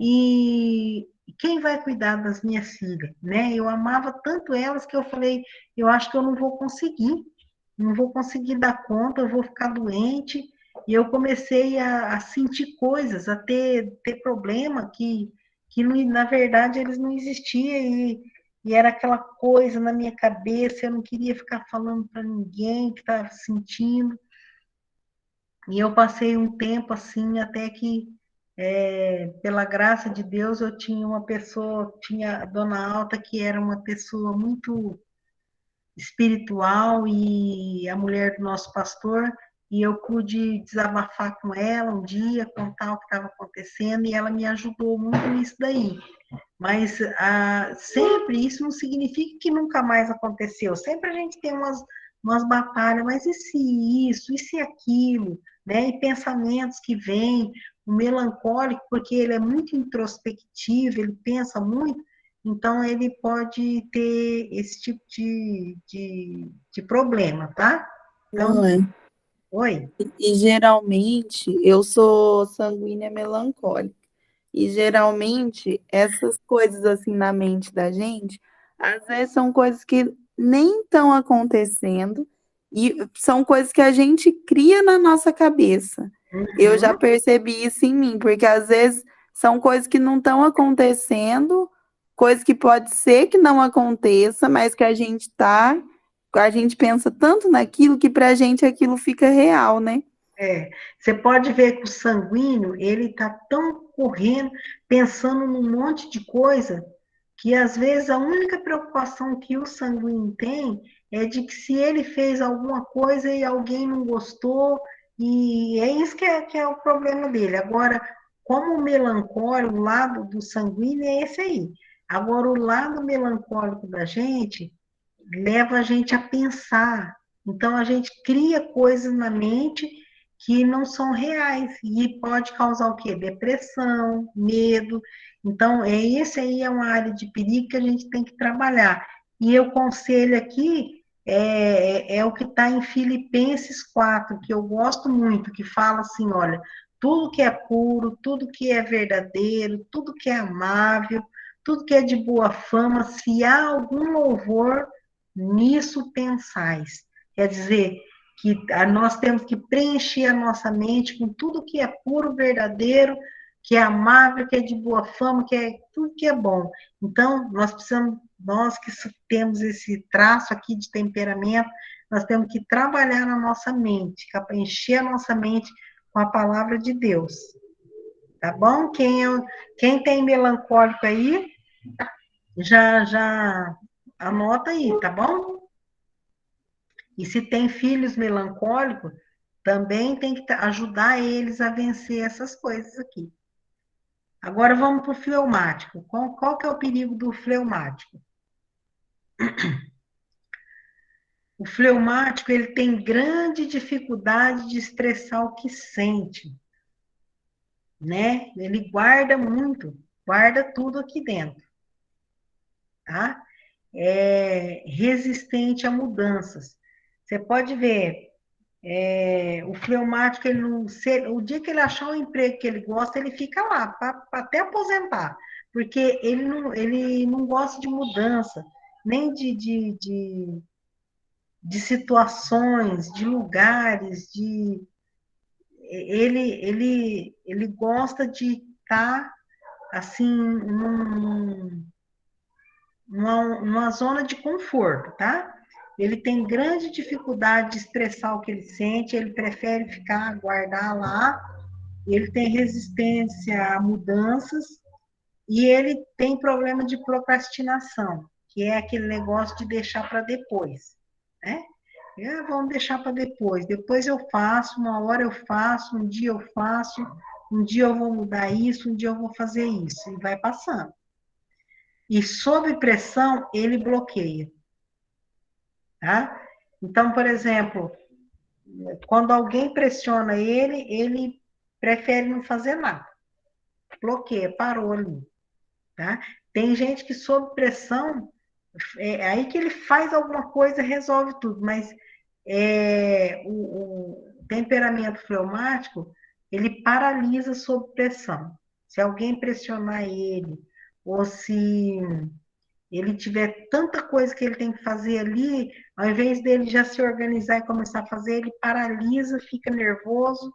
E quem vai cuidar das minhas filhas, né? Eu amava tanto elas que eu falei, eu acho que eu não vou conseguir dar conta, eu vou ficar doente. E eu comecei a sentir coisas, a ter problema que na verdade eles não existiam e era aquela coisa na minha cabeça, eu não queria ficar falando para ninguém que estava sentindo. E eu passei um tempo assim, até que, pela graça de Deus, eu tinha uma pessoa, tinha a Dona Alta, que era uma pessoa muito espiritual e a mulher do nosso pastor, e eu pude desabafar com ela um dia, contar o que estava acontecendo, e ela me ajudou muito nisso daí. Mas sempre isso não significa que nunca mais aconteceu. Sempre a gente tem umas batalhas, mas e se isso, e se aquilo, né? E pensamentos que vêm, o melancólico, porque ele é muito introspectivo, ele pensa muito, então ele pode ter esse tipo de problema, tá? Então, Mãe, oi. e geralmente eu sou sanguínea melancólica. E geralmente essas coisas assim na mente da gente, às vezes são coisas que nem estão acontecendo e são coisas que a gente cria na nossa cabeça. Eu já Uhum. percebi isso em mim, porque às vezes são coisas que não estão acontecendo, coisas que pode ser que não aconteça, mas que a gente pensa tanto naquilo que para a gente aquilo fica real, né? Você pode ver que o sanguíneo, ele está tão correndo, pensando num monte de coisa, que às vezes a única preocupação que o sanguíneo tem é de que se ele fez alguma coisa e alguém não gostou, e é isso que é o problema dele. Agora, como o melancólico, o lado do sanguíneo é esse aí. Agora, o lado melancólico da gente leva a gente a pensar. Então, a gente cria coisas na mente que não são reais e pode causar o quê? Depressão, medo. Então, esse aí é uma área de perigo que a gente tem que trabalhar. E o conselho aqui é o que está em Filipenses 4, que eu gosto muito, que fala assim, olha, tudo que é puro, tudo que é verdadeiro, tudo que é amável, tudo que é de boa fama, se há algum louvor, nisso pensais. Quer dizer, que nós temos que preencher a nossa mente com tudo que é puro, verdadeiro, que é amável, que é de boa fama, que é tudo que é bom. Então, nós precisamos, nós que temos esse traço aqui de temperamento, nós temos que trabalhar na nossa mente, para encher a nossa mente com a palavra de Deus. Tá bom? Quem tem melancólico aí, já anota aí, tá bom? E se tem filhos melancólicos, também tem que ajudar eles a vencer essas coisas aqui. Agora vamos para o fleumático. Qual que é o perigo do fleumático? O fleumático, ele tem grande dificuldade de expressar o que sente, né? Ele guarda muito, guarda tudo aqui dentro, tá? É resistente a mudanças. Você pode ver, o fleumático, ele não, o dia que ele achar um emprego que ele gosta, ele fica lá, pra até aposentar, porque ele não gosta de mudança, nem de situações, de lugares, ele gosta de estar assim numa zona de conforto, tá? Ele tem grande dificuldade de expressar o que ele sente, ele prefere ficar, guardar lá, ele tem resistência a mudanças e ele tem problema de procrastinação, que é aquele negócio de deixar para depois, né? Vamos deixar para depois eu faço, uma hora eu faço, um dia eu faço, um dia eu vou mudar isso, um dia eu vou fazer isso, e vai passando. E sob pressão, ele bloqueia, tá? Então, por exemplo, quando alguém pressiona ele prefere não fazer nada. Bloqueia, parou ali, tá? Tem gente que sob pressão, é aí que ele faz alguma coisa, resolve tudo, mas o temperamento fleumático, ele paralisa sob pressão. Se alguém pressionar ele, ou se ele tiver tanta coisa que ele tem que fazer ali, ao invés dele já se organizar e começar a fazer, ele paralisa, fica nervoso,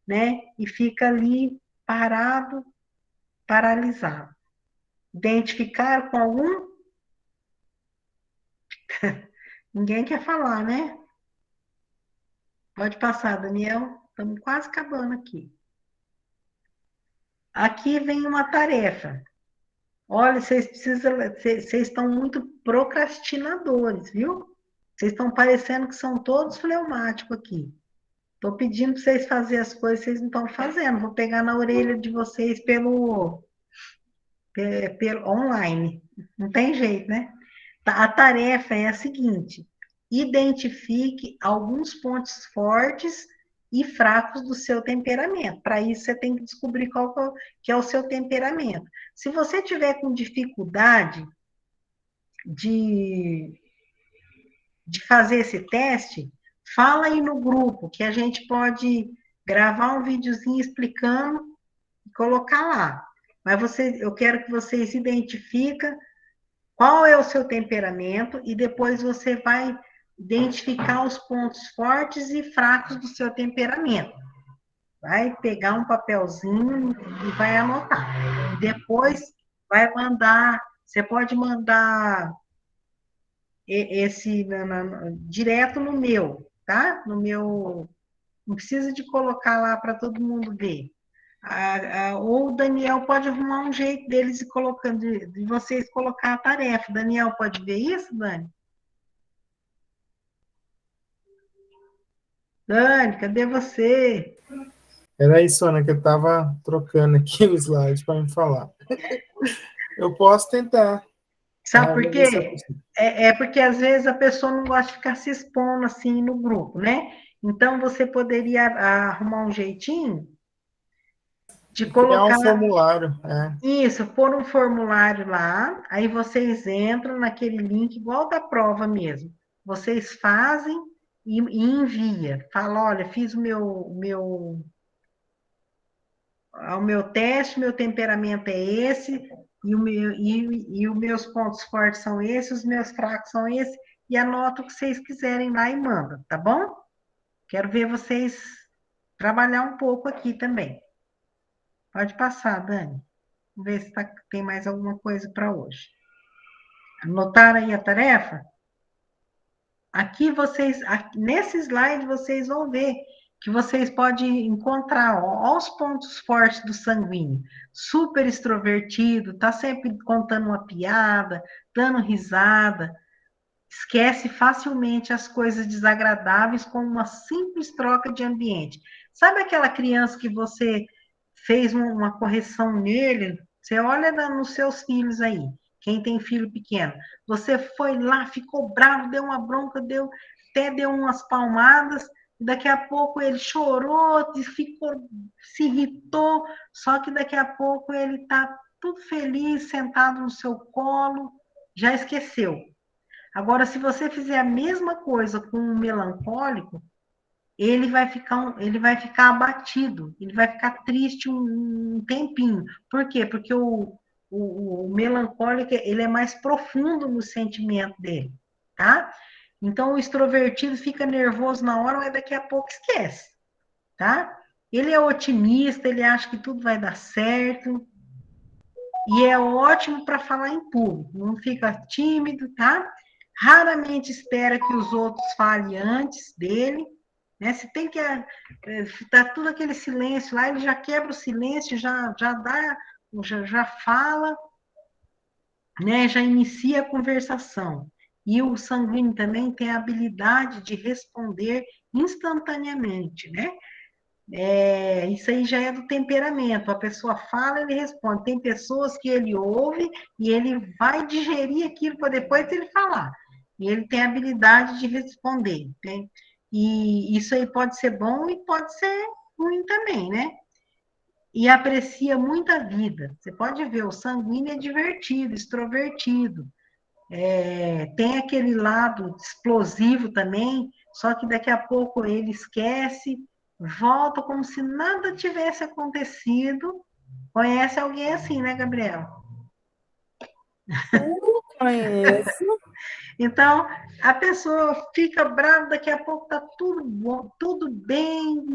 né? E fica ali parado, paralisado. Identificar com algum? Ninguém quer falar, né? Pode passar, Daniel. Estamos quase acabando aqui. Aqui vem uma tarefa. Olha, vocês estão muito procrastinadores, viu? Vocês estão parecendo que são todos fleumáticos aqui. Estou pedindo para vocês fazerem as coisas, vocês não estão fazendo. Vou pegar na orelha de vocês pelo online. Não tem jeito, né? A tarefa é a seguinte: identifique alguns pontos fortes e fracos do seu temperamento. Para isso, você tem que descobrir qual que é o seu temperamento. Se você tiver com dificuldade de fazer esse teste, fala aí no grupo, que a gente pode gravar um videozinho explicando e colocar lá. Mas eu quero que vocês identifiquem qual é o seu temperamento e depois você vai identificar os pontos fortes e fracos do seu temperamento. Vai pegar um papelzinho e vai anotar. Depois vai mandar, você pode mandar esse direto no meu, tá? No meu, não precisa de colocar lá para todo mundo ver. Ou o Daniel pode arrumar um jeito deles colocando, de vocês colocar a tarefa. Daniel pode ver isso, Dani? Dani, cadê você? Peraí, Sônia, que eu estava trocando aqui o slide para me falar. Eu posso tentar. Sabe por quê? Porque às vezes a pessoa não gosta de ficar se expondo assim no grupo, né? Então você poderia arrumar um jeitinho de colocar um formulário. Isso, pôr um formulário lá, aí vocês entram naquele link igual da prova mesmo. Vocês fazem e envia. Fala, olha, fiz o meu teste, meu temperamento é esse, e os meus pontos fortes são esses, os meus fracos são esses, e anota o que vocês quiserem lá e manda, tá bom? Quero ver vocês trabalhar um pouco aqui também. Pode passar, Dani. Vamos ver se tem mais alguma coisa para hoje. Anotaram aí a tarefa? Aqui nesse slide vocês vão ver que vocês podem encontrar os pontos fortes do sanguíneo. Super extrovertido, tá sempre contando uma piada, dando risada. Esquece facilmente as coisas desagradáveis com uma simples troca de ambiente. Sabe aquela criança que você fez uma correção nele? Você olha nos seus filhos aí, quem tem filho pequeno. Você foi lá, ficou bravo, deu uma bronca, até deu umas palmadas, daqui a pouco ele chorou, se irritou, só que daqui a pouco ele está tudo feliz, sentado no seu colo, já esqueceu. Agora, se você fizer a mesma coisa com um melancólico, ele vai ficar abatido, ele vai ficar triste um tempinho. Por quê? Porque o melancólico, ele é mais profundo no sentimento dele, tá? Então, o extrovertido fica nervoso na hora, mas daqui a pouco esquece, tá? Ele é otimista, ele acha que tudo vai dar certo, e é ótimo para falar em público, não fica tímido, tá? Raramente espera que os outros falem antes dele, né? Se tem que tá tudo aquele silêncio lá, ele já quebra o silêncio, já fala, né? Já inicia a conversação. E o sanguíneo também tem a habilidade de responder instantaneamente, né? Isso aí já é do temperamento. A pessoa fala, ele responde. Tem pessoas que ele ouve e ele vai digerir aquilo para depois ele falar. E ele tem a habilidade de responder, né? E isso aí pode ser bom e pode ser ruim também, né? E aprecia muito a vida. Você pode ver, o sanguíneo é divertido, extrovertido. Tem aquele lado explosivo também, só que daqui a pouco ele esquece, volta como se nada tivesse acontecido. Conhece alguém assim, né, Gabriel? Conheço. Então, a pessoa fica brava, daqui a pouco tá tudo bom, tudo bem,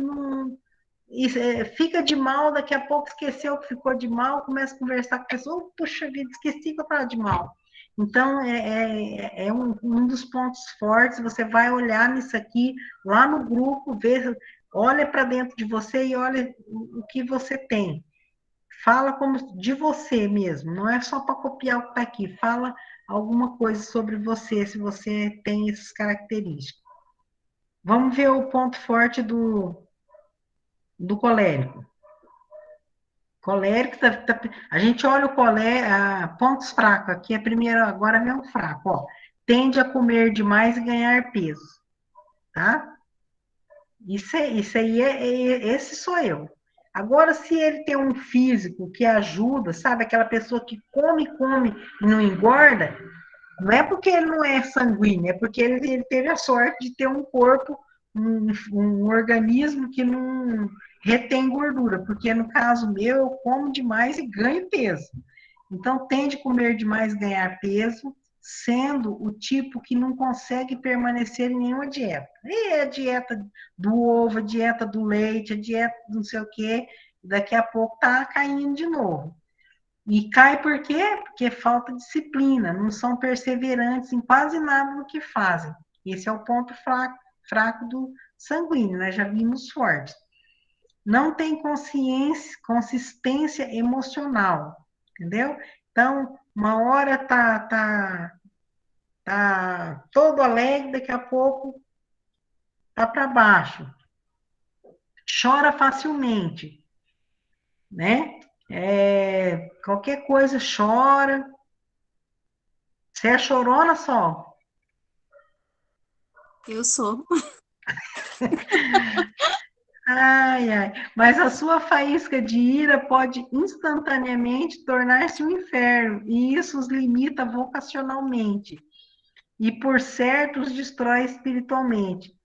fica de mal, daqui a pouco esqueceu que ficou de mal, começa a conversar com a pessoa, puxa vida, esqueci que eu estava de mal. Então, é um dos pontos fortes, você vai olhar nisso aqui, lá no grupo, olha para dentro de você e olha o que você tem. Fala como de você mesmo, não é só para copiar o que está aqui, fala alguma coisa sobre você, se você tem essas características. Vamos ver o ponto forte do colérico. Colérico, a gente olha o colérico, pontos fracos, aqui é primeiro, agora vem um fraco, ó. Tende a comer demais e ganhar peso, tá? Isso aí, esse sou eu. Agora, se ele tem um físico que ajuda, sabe, aquela pessoa que come e não engorda, não é porque ele não é sanguíneo, é porque ele teve a sorte de ter um corpo, um organismo que não retém gordura, porque no caso meu, eu como demais e ganho peso. Então, tende a comer demais e ganhar peso, sendo o tipo que não consegue permanecer em nenhuma dieta. E a dieta do ovo, a dieta do leite, a dieta do não sei o quê, daqui a pouco tá caindo de novo. E cai por quê? Porque falta disciplina, não são perseverantes em quase nada do que fazem. Esse é o ponto fraco do sanguíneo, né? Já vimos forte. Não tem consistência emocional, entendeu? Então, uma hora tá todo alegre, daqui a pouco tá para baixo. Chora facilmente, né? Qualquer coisa chora. Você é chorona, Sol? Eu sou. Ai, ai. Mas a sua faísca de ira pode instantaneamente tornar-se um inferno, e isso os limita vocacionalmente. E, por certo, os destrói espiritualmente.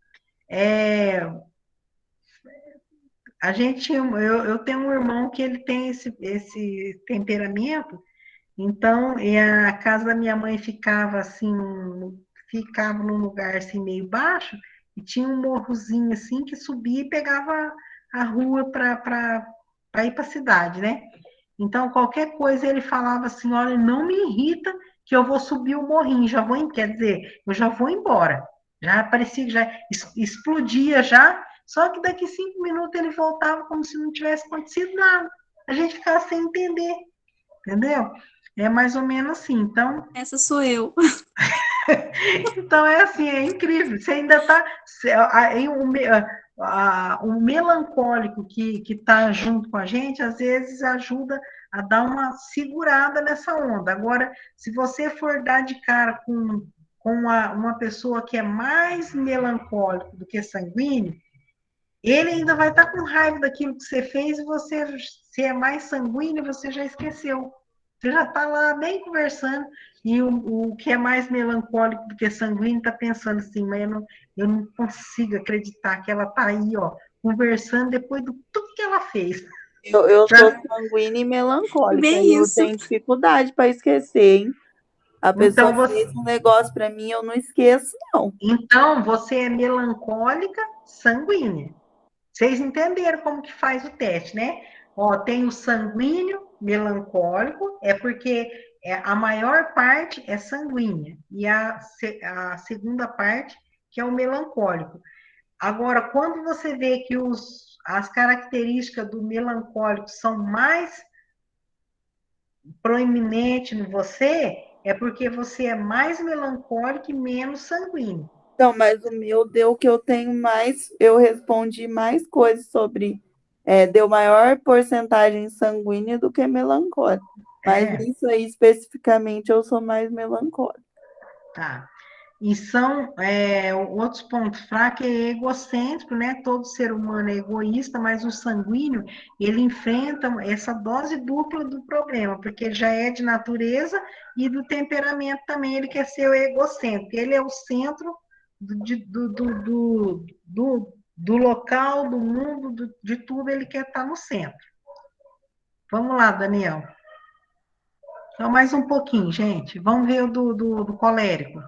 Eu tenho um irmão que ele tem esse temperamento, então, a casa da minha mãe ficava assim, ficava num lugar assim meio baixo, e tinha um morrozinho assim que subia e pegava a rua para ir para a cidade, né? Então, qualquer coisa ele falava assim, olha, não me irrita que eu vou subir o morrinho, quer dizer, eu já vou embora. Já parecia que já explodia já, só que daqui 5 minutos ele voltava como se não tivesse acontecido nada. A gente ficava sem entender, entendeu? É mais ou menos assim. Então, Essa sou eu. então é assim, é incrível. Você ainda está. O melancólico que está junto com a gente, às vezes ajuda a dar uma segurada nessa onda. Agora, se você for dar de cara com uma pessoa que é mais melancólico do que sanguíneo, ele ainda vai estar com raiva daquilo que você fez e você, se é mais sanguíneo, você já esqueceu. Você já está lá bem conversando e o que é mais melancólico do que sanguíneo está pensando assim, mas eu não consigo acreditar que ela está aí, ó, conversando depois de tudo que ela fez. Eu sou sanguínea e melancólica. Bem eu isso. tenho dificuldade para esquecer, hein? A pessoa Então, fez um negócio para mim, eu não esqueço, não. Então, você é melancólica sanguínea. Vocês entenderam como que faz o teste, né? Ó, tem o sanguíneo melancólico, é porque a maior parte é sanguínea, e a segunda parte que é o melancólico. Agora, quando você vê que as características do melancólico são mais proeminentes em você, é porque você é mais melancólico e menos sanguíneo. Então, mas o meu deu que eu tenho mais, eu respondi mais coisas sobre, deu maior porcentagem sanguínea do que melancólica. Mas isso aí, especificamente, eu sou mais melancólica. Tá. E são outros pontos fracos, é egocêntrico, né? Todo ser humano é egoísta, mas o sanguíneo, ele enfrenta essa dose dupla do problema, porque ele já é de natureza e do temperamento também, ele quer ser o egocêntrico. Ele é o centro do local, do mundo, de tudo, ele quer estar no centro. Vamos lá, Daniel. Então, mais um pouquinho, gente. Vamos ver o do colérico.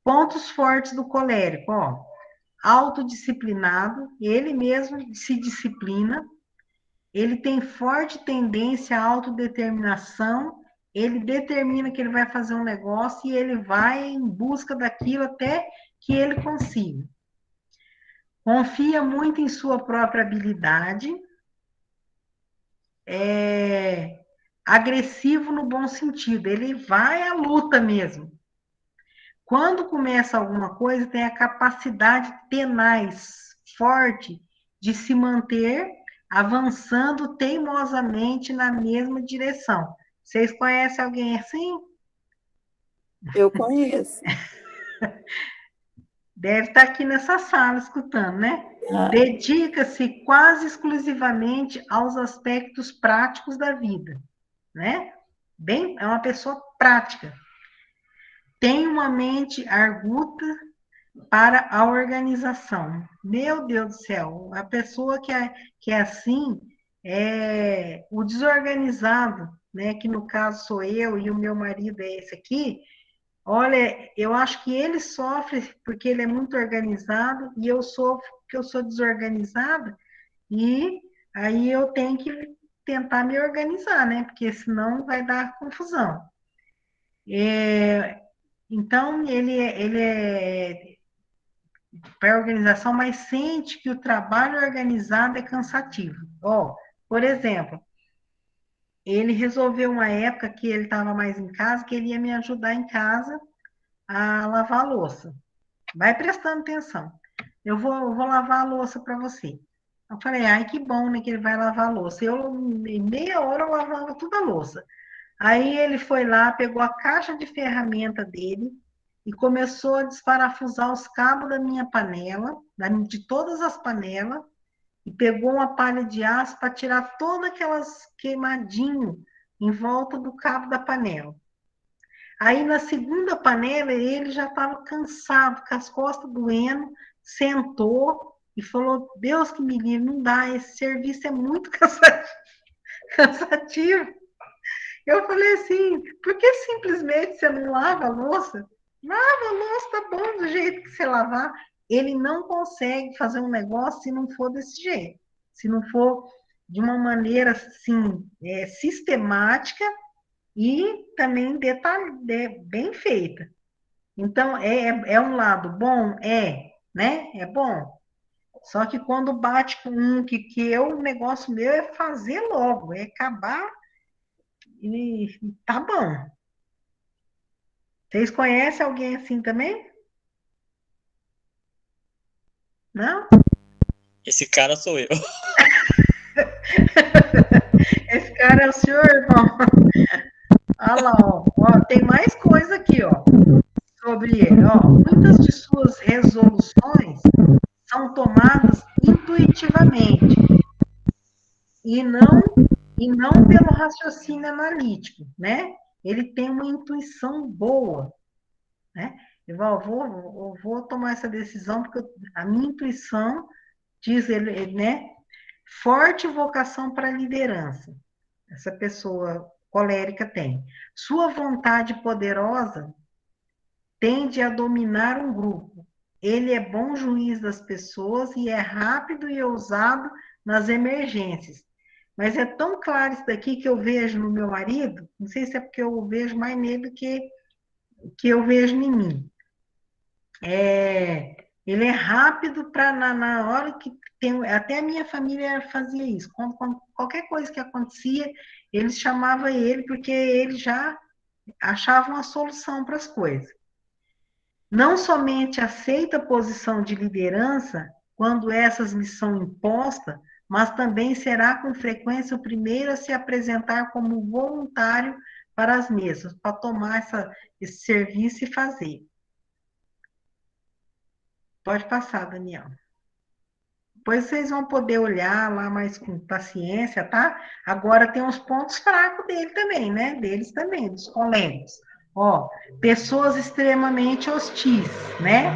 Pontos fortes do colérico, ó. Autodisciplinado, ele mesmo se disciplina, ele tem forte tendência à autodeterminação, ele determina que ele vai fazer um negócio e ele vai em busca daquilo até que ele consiga. Confia muito em sua própria habilidade, agressivo no bom sentido, ele vai à luta mesmo. Quando começa alguma coisa, tem a capacidade tenaz, forte, de se manter avançando teimosamente na mesma direção. Vocês conhecem alguém assim? Eu conheço. Deve estar aqui nessa sala escutando, né? Dedica-se quase exclusivamente aos aspectos práticos da vida, né? É uma pessoa prática. Tem uma mente arguta para a organização. Meu Deus do céu, a pessoa que é assim, o desorganizado, né, que no caso sou eu e o meu marido é esse aqui, olha, eu acho que ele sofre porque ele é muito organizado e eu sofro porque eu sou desorganizada e aí eu tenho que tentar me organizar, né, porque senão vai dar confusão. Então, ele é para a organização, mas sente que o trabalho organizado é cansativo. Por exemplo, ele resolveu uma época que ele estava mais em casa, que ele ia me ajudar em casa a lavar a louça. Vai prestando atenção. Eu vou lavar a louça para você. Eu falei, ai, que bom, né, que ele vai lavar a louça. Em meia hora, eu lavava toda a louça. Aí ele foi lá, pegou a caixa de ferramenta dele e começou a desparafusar os cabos da minha panela, de todas as panelas, e pegou uma palha de aço para tirar todas aquelas queimadinhas em volta do cabo da panela. Aí na segunda panela ele já estava cansado, com as costas doendo, sentou e falou, Deus que me livre, não dá, esse serviço é muito cansativo. Eu falei assim, por que simplesmente você não lava a louça? Lava a louça, tá bom, do jeito que você lavar. Ele não consegue fazer um negócio se não for desse jeito. Se não for de uma maneira, assim, sistemática e também bem feita. Então, é um lado bom? Né? É bom. Só que quando bate com o negócio meu é fazer logo, é acabar. E tá bom. Vocês conhecem alguém assim também? Não? Esse cara sou eu. Esse cara é o senhor, irmão? Olha lá, ó. Tem mais coisa aqui, ó. Sobre Graziele, ó, muitas de suas resoluções são tomadas intuitivamente e não pelo raciocínio analítico, né? Ele tem uma intuição boa, né? Eu vou tomar essa decisão porque a minha intuição diz ele, né? Forte vocação para a liderança. Essa pessoa colérica tem. Sua vontade poderosa tende a dominar um grupo. Ele é bom juiz das pessoas e é rápido e ousado nas emergências. Mas é tão claro isso daqui que eu vejo no meu marido, não sei se é porque eu vejo mais nele do que eu vejo em mim. Ele é rápido para, na hora que tem. Até a minha família fazia isso. Quando qualquer coisa que acontecia, eles chamavam ele, porque ele já achava uma solução para as coisas. Não somente aceita a posição de liderança quando essas lhe são impostas, mas também será com frequência o primeiro a se apresentar como voluntário para as mesas, para tomar esse serviço e fazer. Pode passar, Daniel. Depois vocês vão poder olhar lá mais com paciência, tá? Agora tem os pontos fracos dele também, né? Deles também, dos colegas. Ó, pessoas extremamente hostis, né?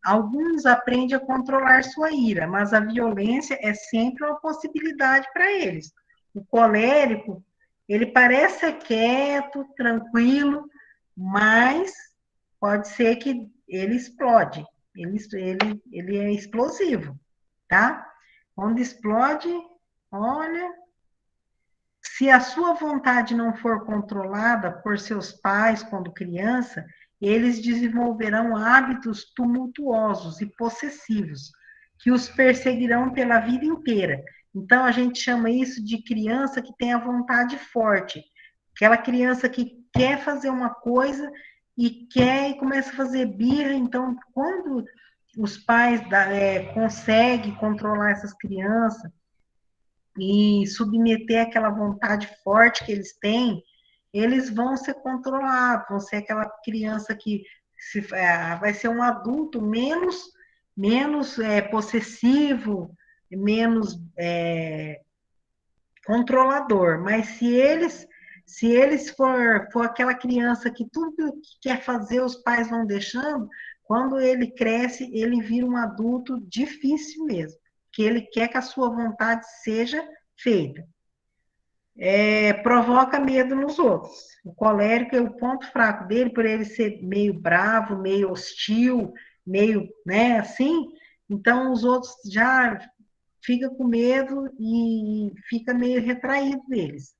Alguns aprendem a controlar sua ira, mas a violência é sempre uma possibilidade para eles. O colérico, ele parece ser quieto, tranquilo, mas pode ser que ele explode. Ele é explosivo, tá? Quando explode, olha, se a sua vontade não for controlada por seus pais quando criança, eles desenvolverão hábitos tumultuosos e possessivos, que os perseguirão pela vida inteira. Então, a gente chama isso de criança que tem a vontade forte. Aquela criança que quer fazer uma coisa e começa a fazer birra. Então, quando os pais conseguem controlar essas crianças e submeter aquela vontade forte que eles têm, eles vão ser controlados, vão ser aquela criança que vai ser um adulto menos possessivo, menos controlador. Mas se eles for aquela criança que tudo que quer fazer os pais vão deixando, quando ele cresce, ele vira um adulto difícil mesmo, que ele quer que a sua vontade seja feita. Provoca medo nos outros. O colérico é o ponto fraco dele, por ele ser meio bravo, meio hostil, meio, né, assim, então os outros já ficam com medo e fica meio retraído deles.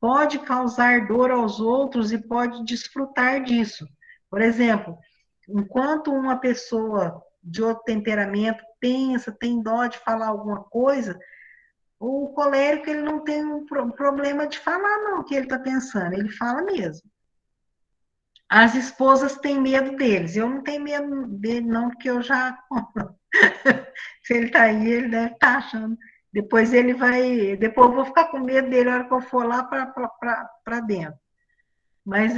Pode causar dor aos outros e pode desfrutar disso. Por exemplo, enquanto uma pessoa de outro temperamento pensa, tem dó de falar alguma coisa, o colérico ele não tem um problema de falar, não, o que ele está pensando, ele fala mesmo. As esposas têm medo deles, eu não tenho medo dele, não, porque eu já. Se ele está aí, ele deve estar achando. Depois eu vou ficar com medo dele na hora que eu for lá para dentro. Mas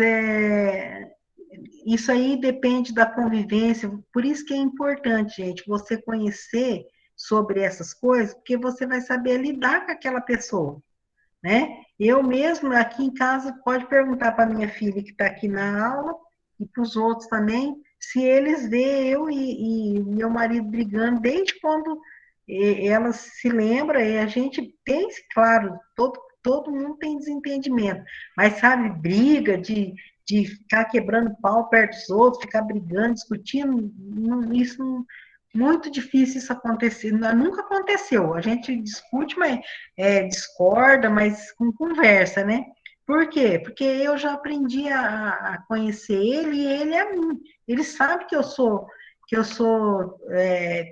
isso aí depende da convivência, por isso que é importante, gente, você conhecer sobre essas coisas, porque você vai saber lidar com aquela pessoa, né? Eu mesmo, aqui em casa, pode perguntar para minha filha que está aqui na aula, e para os outros também, se eles veem eu e meu marido brigando, desde quando elas se lembram, e a gente tem, claro, todo mundo tem desentendimento, mas sabe, briga de ficar quebrando pau perto dos outros, ficar brigando, discutindo, isso muito difícil isso acontecer, nunca aconteceu, a gente discute, mas discorda, mas com conversa, né? Por quê? Porque eu já aprendi a conhecer ele e ele a mim. Ele sabe que eu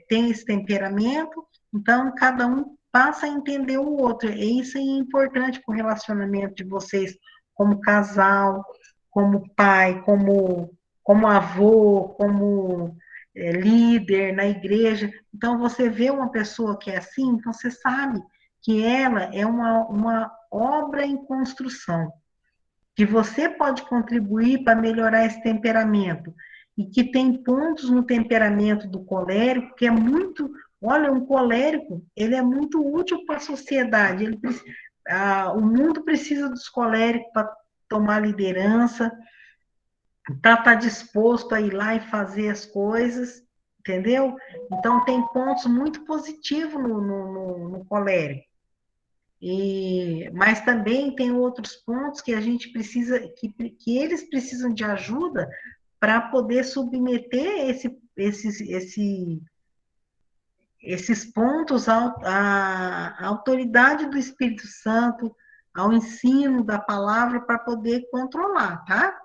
tenho esse temperamento, então cada um passa a entender o outro. E isso é importante para o relacionamento de vocês como casal, como pai, como avô, como líder na igreja. Então, você vê uma pessoa que é assim, então você sabe que ela é uma obra em construção. que você pode contribuir para melhorar esse temperamento, e que tem pontos no temperamento do colérico que é muito... Olha, um colérico, ele é muito útil para a sociedade, o mundo precisa dos coléricos para tomar liderança, para estar disposto a ir lá e fazer as coisas, entendeu? Então, tem pontos muito positivos no colérico. Mas também tem outros pontos que a gente precisa, que eles precisam de ajuda para poder submeter esses pontos à autoridade do Espírito Santo, ao ensino da palavra, para poder controlar, tá?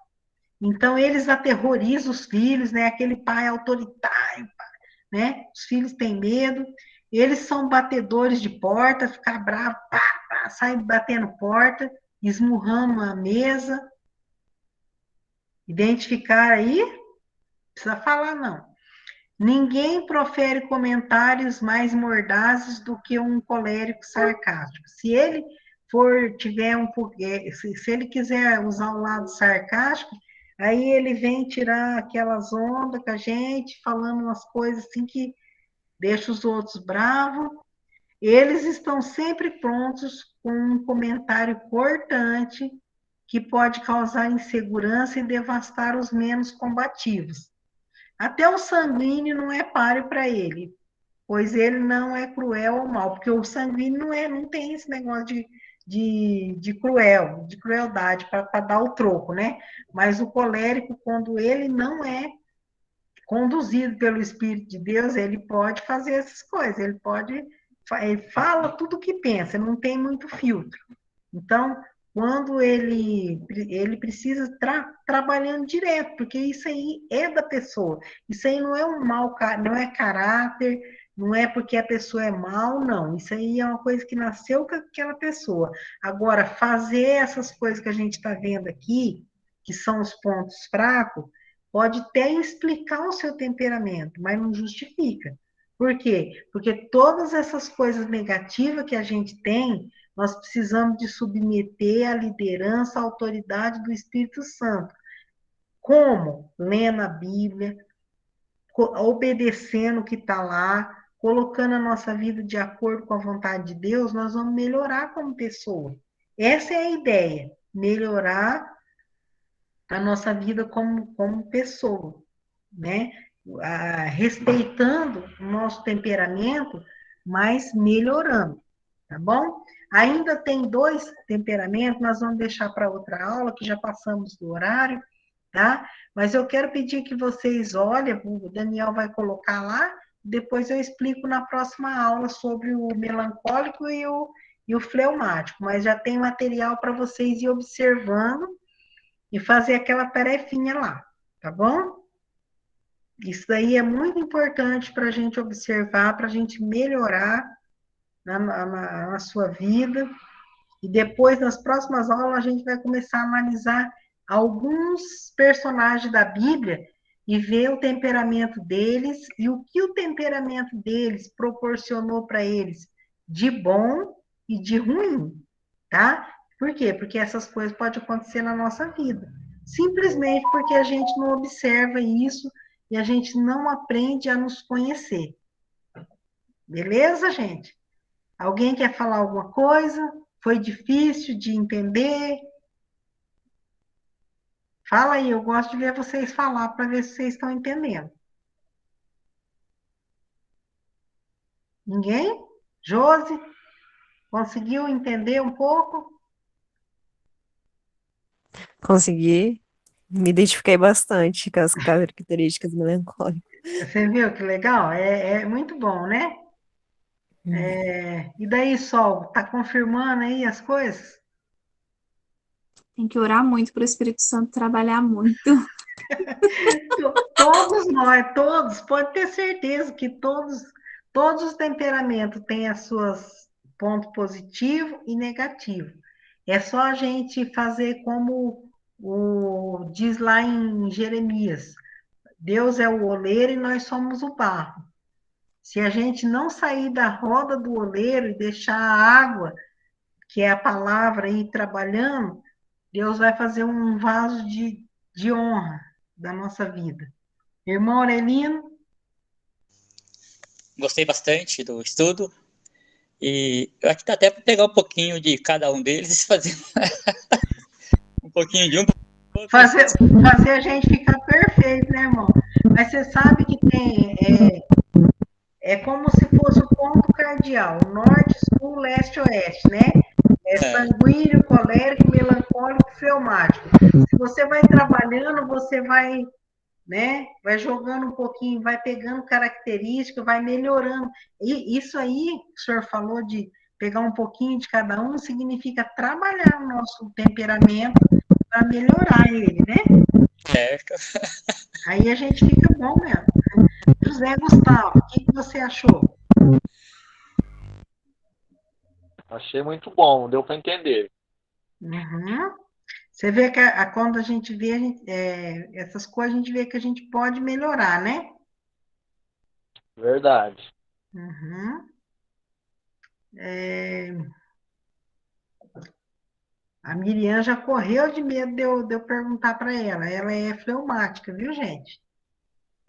Então, eles aterrorizam os filhos, né? Aquele pai autoritário, né? Os filhos têm medo, eles são batedores de porta, ficar bravo, pá, pá, sai batendo porta, esmurrando a mesa. Identificar aí, não precisa falar, não. Ninguém profere comentários mais mordazes do que um colérico sarcástico. Se ele tiver se ele quiser usar o lado sarcástico, aí ele vem tirar aquelas ondas com a gente, falando umas coisas assim que deixa os outros bravos. Eles estão sempre prontos com um comentário cortante que pode causar insegurança e devastar os menos combativos. Até o sanguíneo não é páreo para ele, pois ele não é cruel ou mau, porque o sanguíneo não tem esse negócio de crueldade para dar o troco, né? Mas o colérico, quando ele não é conduzido pelo Espírito de Deus, ele pode fazer essas coisas, ele fala tudo o que pensa, não tem muito filtro. Então, quando ele precisa trabalhando direto, porque isso aí é da pessoa, isso aí não é não é caráter, não é porque a pessoa é mal, não, isso aí é uma coisa que nasceu com aquela pessoa. Agora, fazer essas coisas que a gente está vendo aqui, que são os pontos fracos, pode até explicar o seu temperamento, mas não justifica. Por quê? Porque todas essas coisas negativas que a gente tem, nós precisamos de submeter à liderança, à autoridade do Espírito Santo. Como? Lendo a Bíblia, obedecendo o que está lá, colocando a nossa vida de acordo com a vontade de Deus, nós vamos melhorar como pessoa. Essa é a ideia, melhorar a nossa vida como pessoa, né? Respeitando o nosso temperamento, mas melhorando, tá bom? Ainda tem 2 temperamentos, nós vamos deixar para outra aula, que já passamos do horário, tá? Mas eu quero pedir que vocês olhem, o Daniel vai colocar lá, depois eu explico na próxima aula sobre o melancólico e o fleumático, mas já tem material para vocês ir observando e fazer aquela tarefinha lá, tá bom? Isso daí é muito importante para a gente observar, para a gente melhorar na sua vida. E depois, nas próximas aulas, a gente vai começar a analisar alguns personagens da Bíblia e ver o temperamento deles e o que o temperamento deles proporcionou para eles de bom e de ruim, tá? Por quê? Porque essas coisas podem acontecer na nossa vida. Simplesmente porque a gente não observa isso e a gente não aprende a nos conhecer. Beleza, gente? Alguém quer falar alguma coisa? Foi difícil de entender? Fala aí, eu gosto de ver vocês falar para ver se vocês estão entendendo. Ninguém? Josi? Conseguiu entender um pouco? Consegui. Me identifiquei bastante com as características melancólicas. Você viu que legal? É muito bom, né? E daí, Sol, tá confirmando aí as coisas? Tem que orar muito para o Espírito Santo trabalhar muito. Todos nós, pode ter certeza que todos os temperamentos têm as suas pontos positivos e negativos. É só a gente fazer como diz lá em Jeremias: Deus é o oleiro e nós somos o barro. Se a gente não sair da roda do oleiro e deixar a água, que é a palavra, ir trabalhando, Deus vai fazer um vaso de honra da nossa vida. Irmão Aurelino, Gostei bastante do estudo. E eu acho que dá até para pegar um pouquinho de cada um deles e fazer um pouquinho de um, pouco. fazer a gente ficar perfeito, né, irmão? Mas você sabe que é como se fosse o ponto cardeal, norte, sul, leste, oeste, né? É sanguíneo, colérico, melancólico, fleumático. Se você vai trabalhando, você vai, né? Vai jogando um pouquinho, vai pegando características, vai melhorando. E isso aí que o senhor falou de pegar um pouquinho de cada um, significa trabalhar o nosso temperamento para melhorar ele, né? Certo. Aí a gente fica bom mesmo. José Gustavo, o que você achou? Achei muito bom, deu para entender. Uhum. Você vê que quando a gente vê essas coisas, a gente vê que a gente pode melhorar, né? Verdade. Uhum. A Miriam já correu de medo de eu perguntar para ela. Ela é fleumática, viu, gente?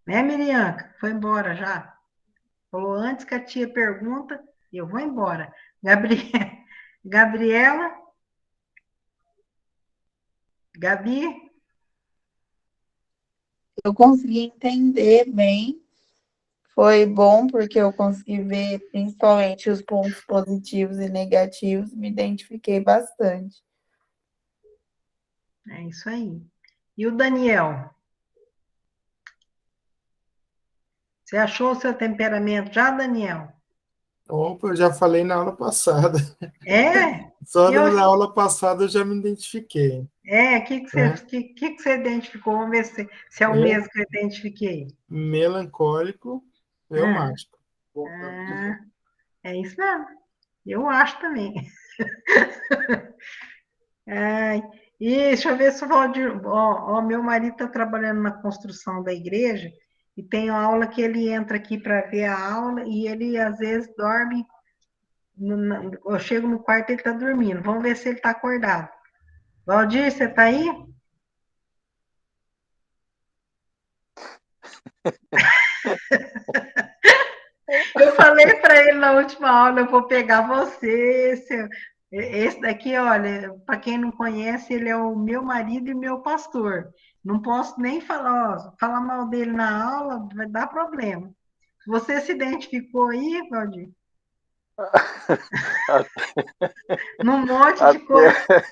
Né, Miriam? Foi embora já. Falou antes que a tia pergunta, eu vou embora. Gabriela? Gabi? Eu consegui entender bem. Foi bom porque eu consegui ver principalmente os pontos positivos e negativos, me identifiquei bastante. É isso aí. E o Daniel? Você achou o seu temperamento já, Daniel? Opa, eu já falei na aula passada. É? Só Eu, na aula passada eu já me identifiquei, o que, né? que você identificou? Vamos ver se é o Eu, mesmo que eu identifiquei. melancólico, Ah, reumático. ah, é isso mesmo. Eu acho também. Ai, e deixa eu ver se o Valdir. Ó, meu marido está trabalhando na construção da igreja e tem aula que ele entra aqui para ver a aula e ele às vezes dorme. Eu chego no quarto e ele está dormindo. Vamos ver se ele está acordado. Valdir, você está aí? Eu falei para ele na última aula, eu vou pegar você. Esse daqui, olha, para quem não conhece, ele é o meu marido e meu pastor. Não posso nem falar mal dele na aula, vai dar problema. Você se identificou aí, Valdir? Num monte de Até, coisa.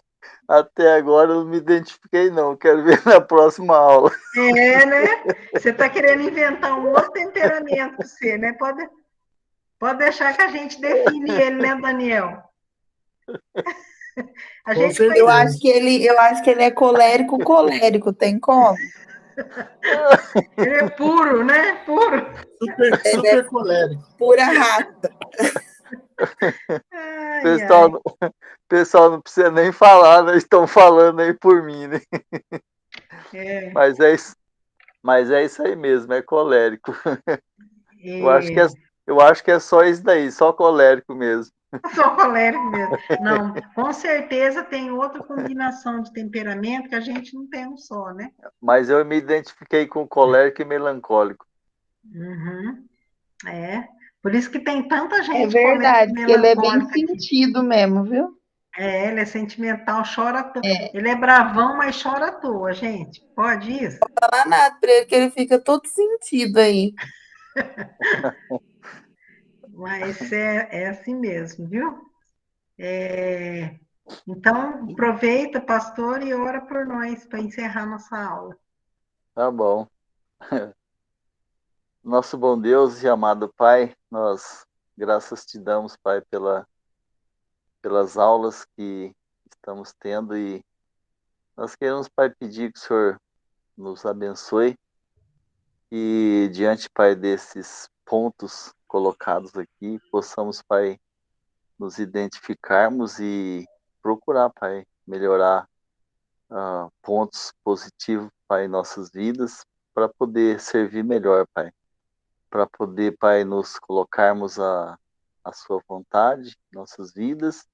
até agora eu não me identifiquei, não. Quero ver na próxima aula. É, né? Você está querendo inventar um outro temperamento para você, né? Pode deixar que a gente define ele, né, Daniel? A Com gente foi. certeza. Eu acho que ele é colérico, tem como? Ele é puro, né? Puro. Super, Ele é super colérico. pura rata. Ai, Pessoal, ai. pessoal não precisa nem falar, né? Estão falando aí por mim, né? É, Mas é isso aí mesmo, é colérico. Eu acho que é, é, eu acho que é só isso daí, só colérico mesmo. sou colérico mesmo. Não, com certeza tem outra combinação de temperamento que a gente não tem um só, né? Mas eu me identifiquei com colérico e melancólico. Uhum, é. Por isso que tem tanta É gente colérica e verdade, porque ele é bem melancólica aqui. sentido mesmo, viu? É, ele é sentimental, chora à toa. É, Ele é bravão, mas chora à toa, gente. Pode isso? não dá nada pra ele que ele fica todo sentido aí. Mas é assim mesmo, viu? É, então, aproveita, pastor, e ora por nós para encerrar nossa aula. Tá bom. Nosso bom Deus e amado Pai, nós graças te damos, Pai, pelas aulas que estamos tendo e nós queremos, Pai, pedir que o Senhor nos abençoe e diante, Pai, desses pontos colocados aqui, possamos, Pai, nos identificarmos e procurar, Pai, melhorar pontos positivos, Pai, em nossas vidas para poder servir melhor, Pai. Para poder, Pai, nos colocarmos a sua vontade em nossas vidas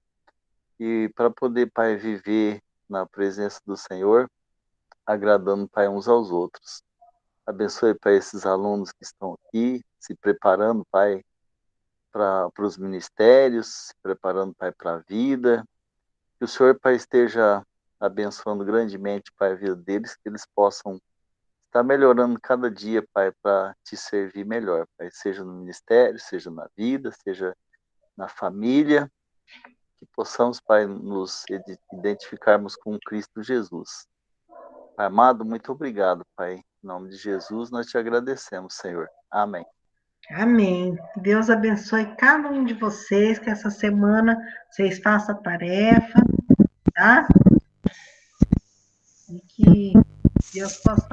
e para poder, Pai, viver na presença do Senhor, agradando, Pai, uns aos outros. Abençoe, Pai, esses alunos que estão aqui, se preparando, Pai, para os ministérios, se preparando, Pai, para a vida. Que o Senhor, Pai, esteja abençoando grandemente, Pai, a vida deles, que eles possam estar melhorando cada dia, Pai, para te servir melhor, Pai, seja no ministério, seja na vida, seja na família, que possamos, Pai, nos identificarmos com Cristo Jesus. Pai amado, muito obrigado, Pai. Em nome de Jesus, nós te agradecemos, Senhor. Amém. Amém. Deus abençoe cada um de vocês, que essa semana vocês façam a tarefa, tá? E que Deus possa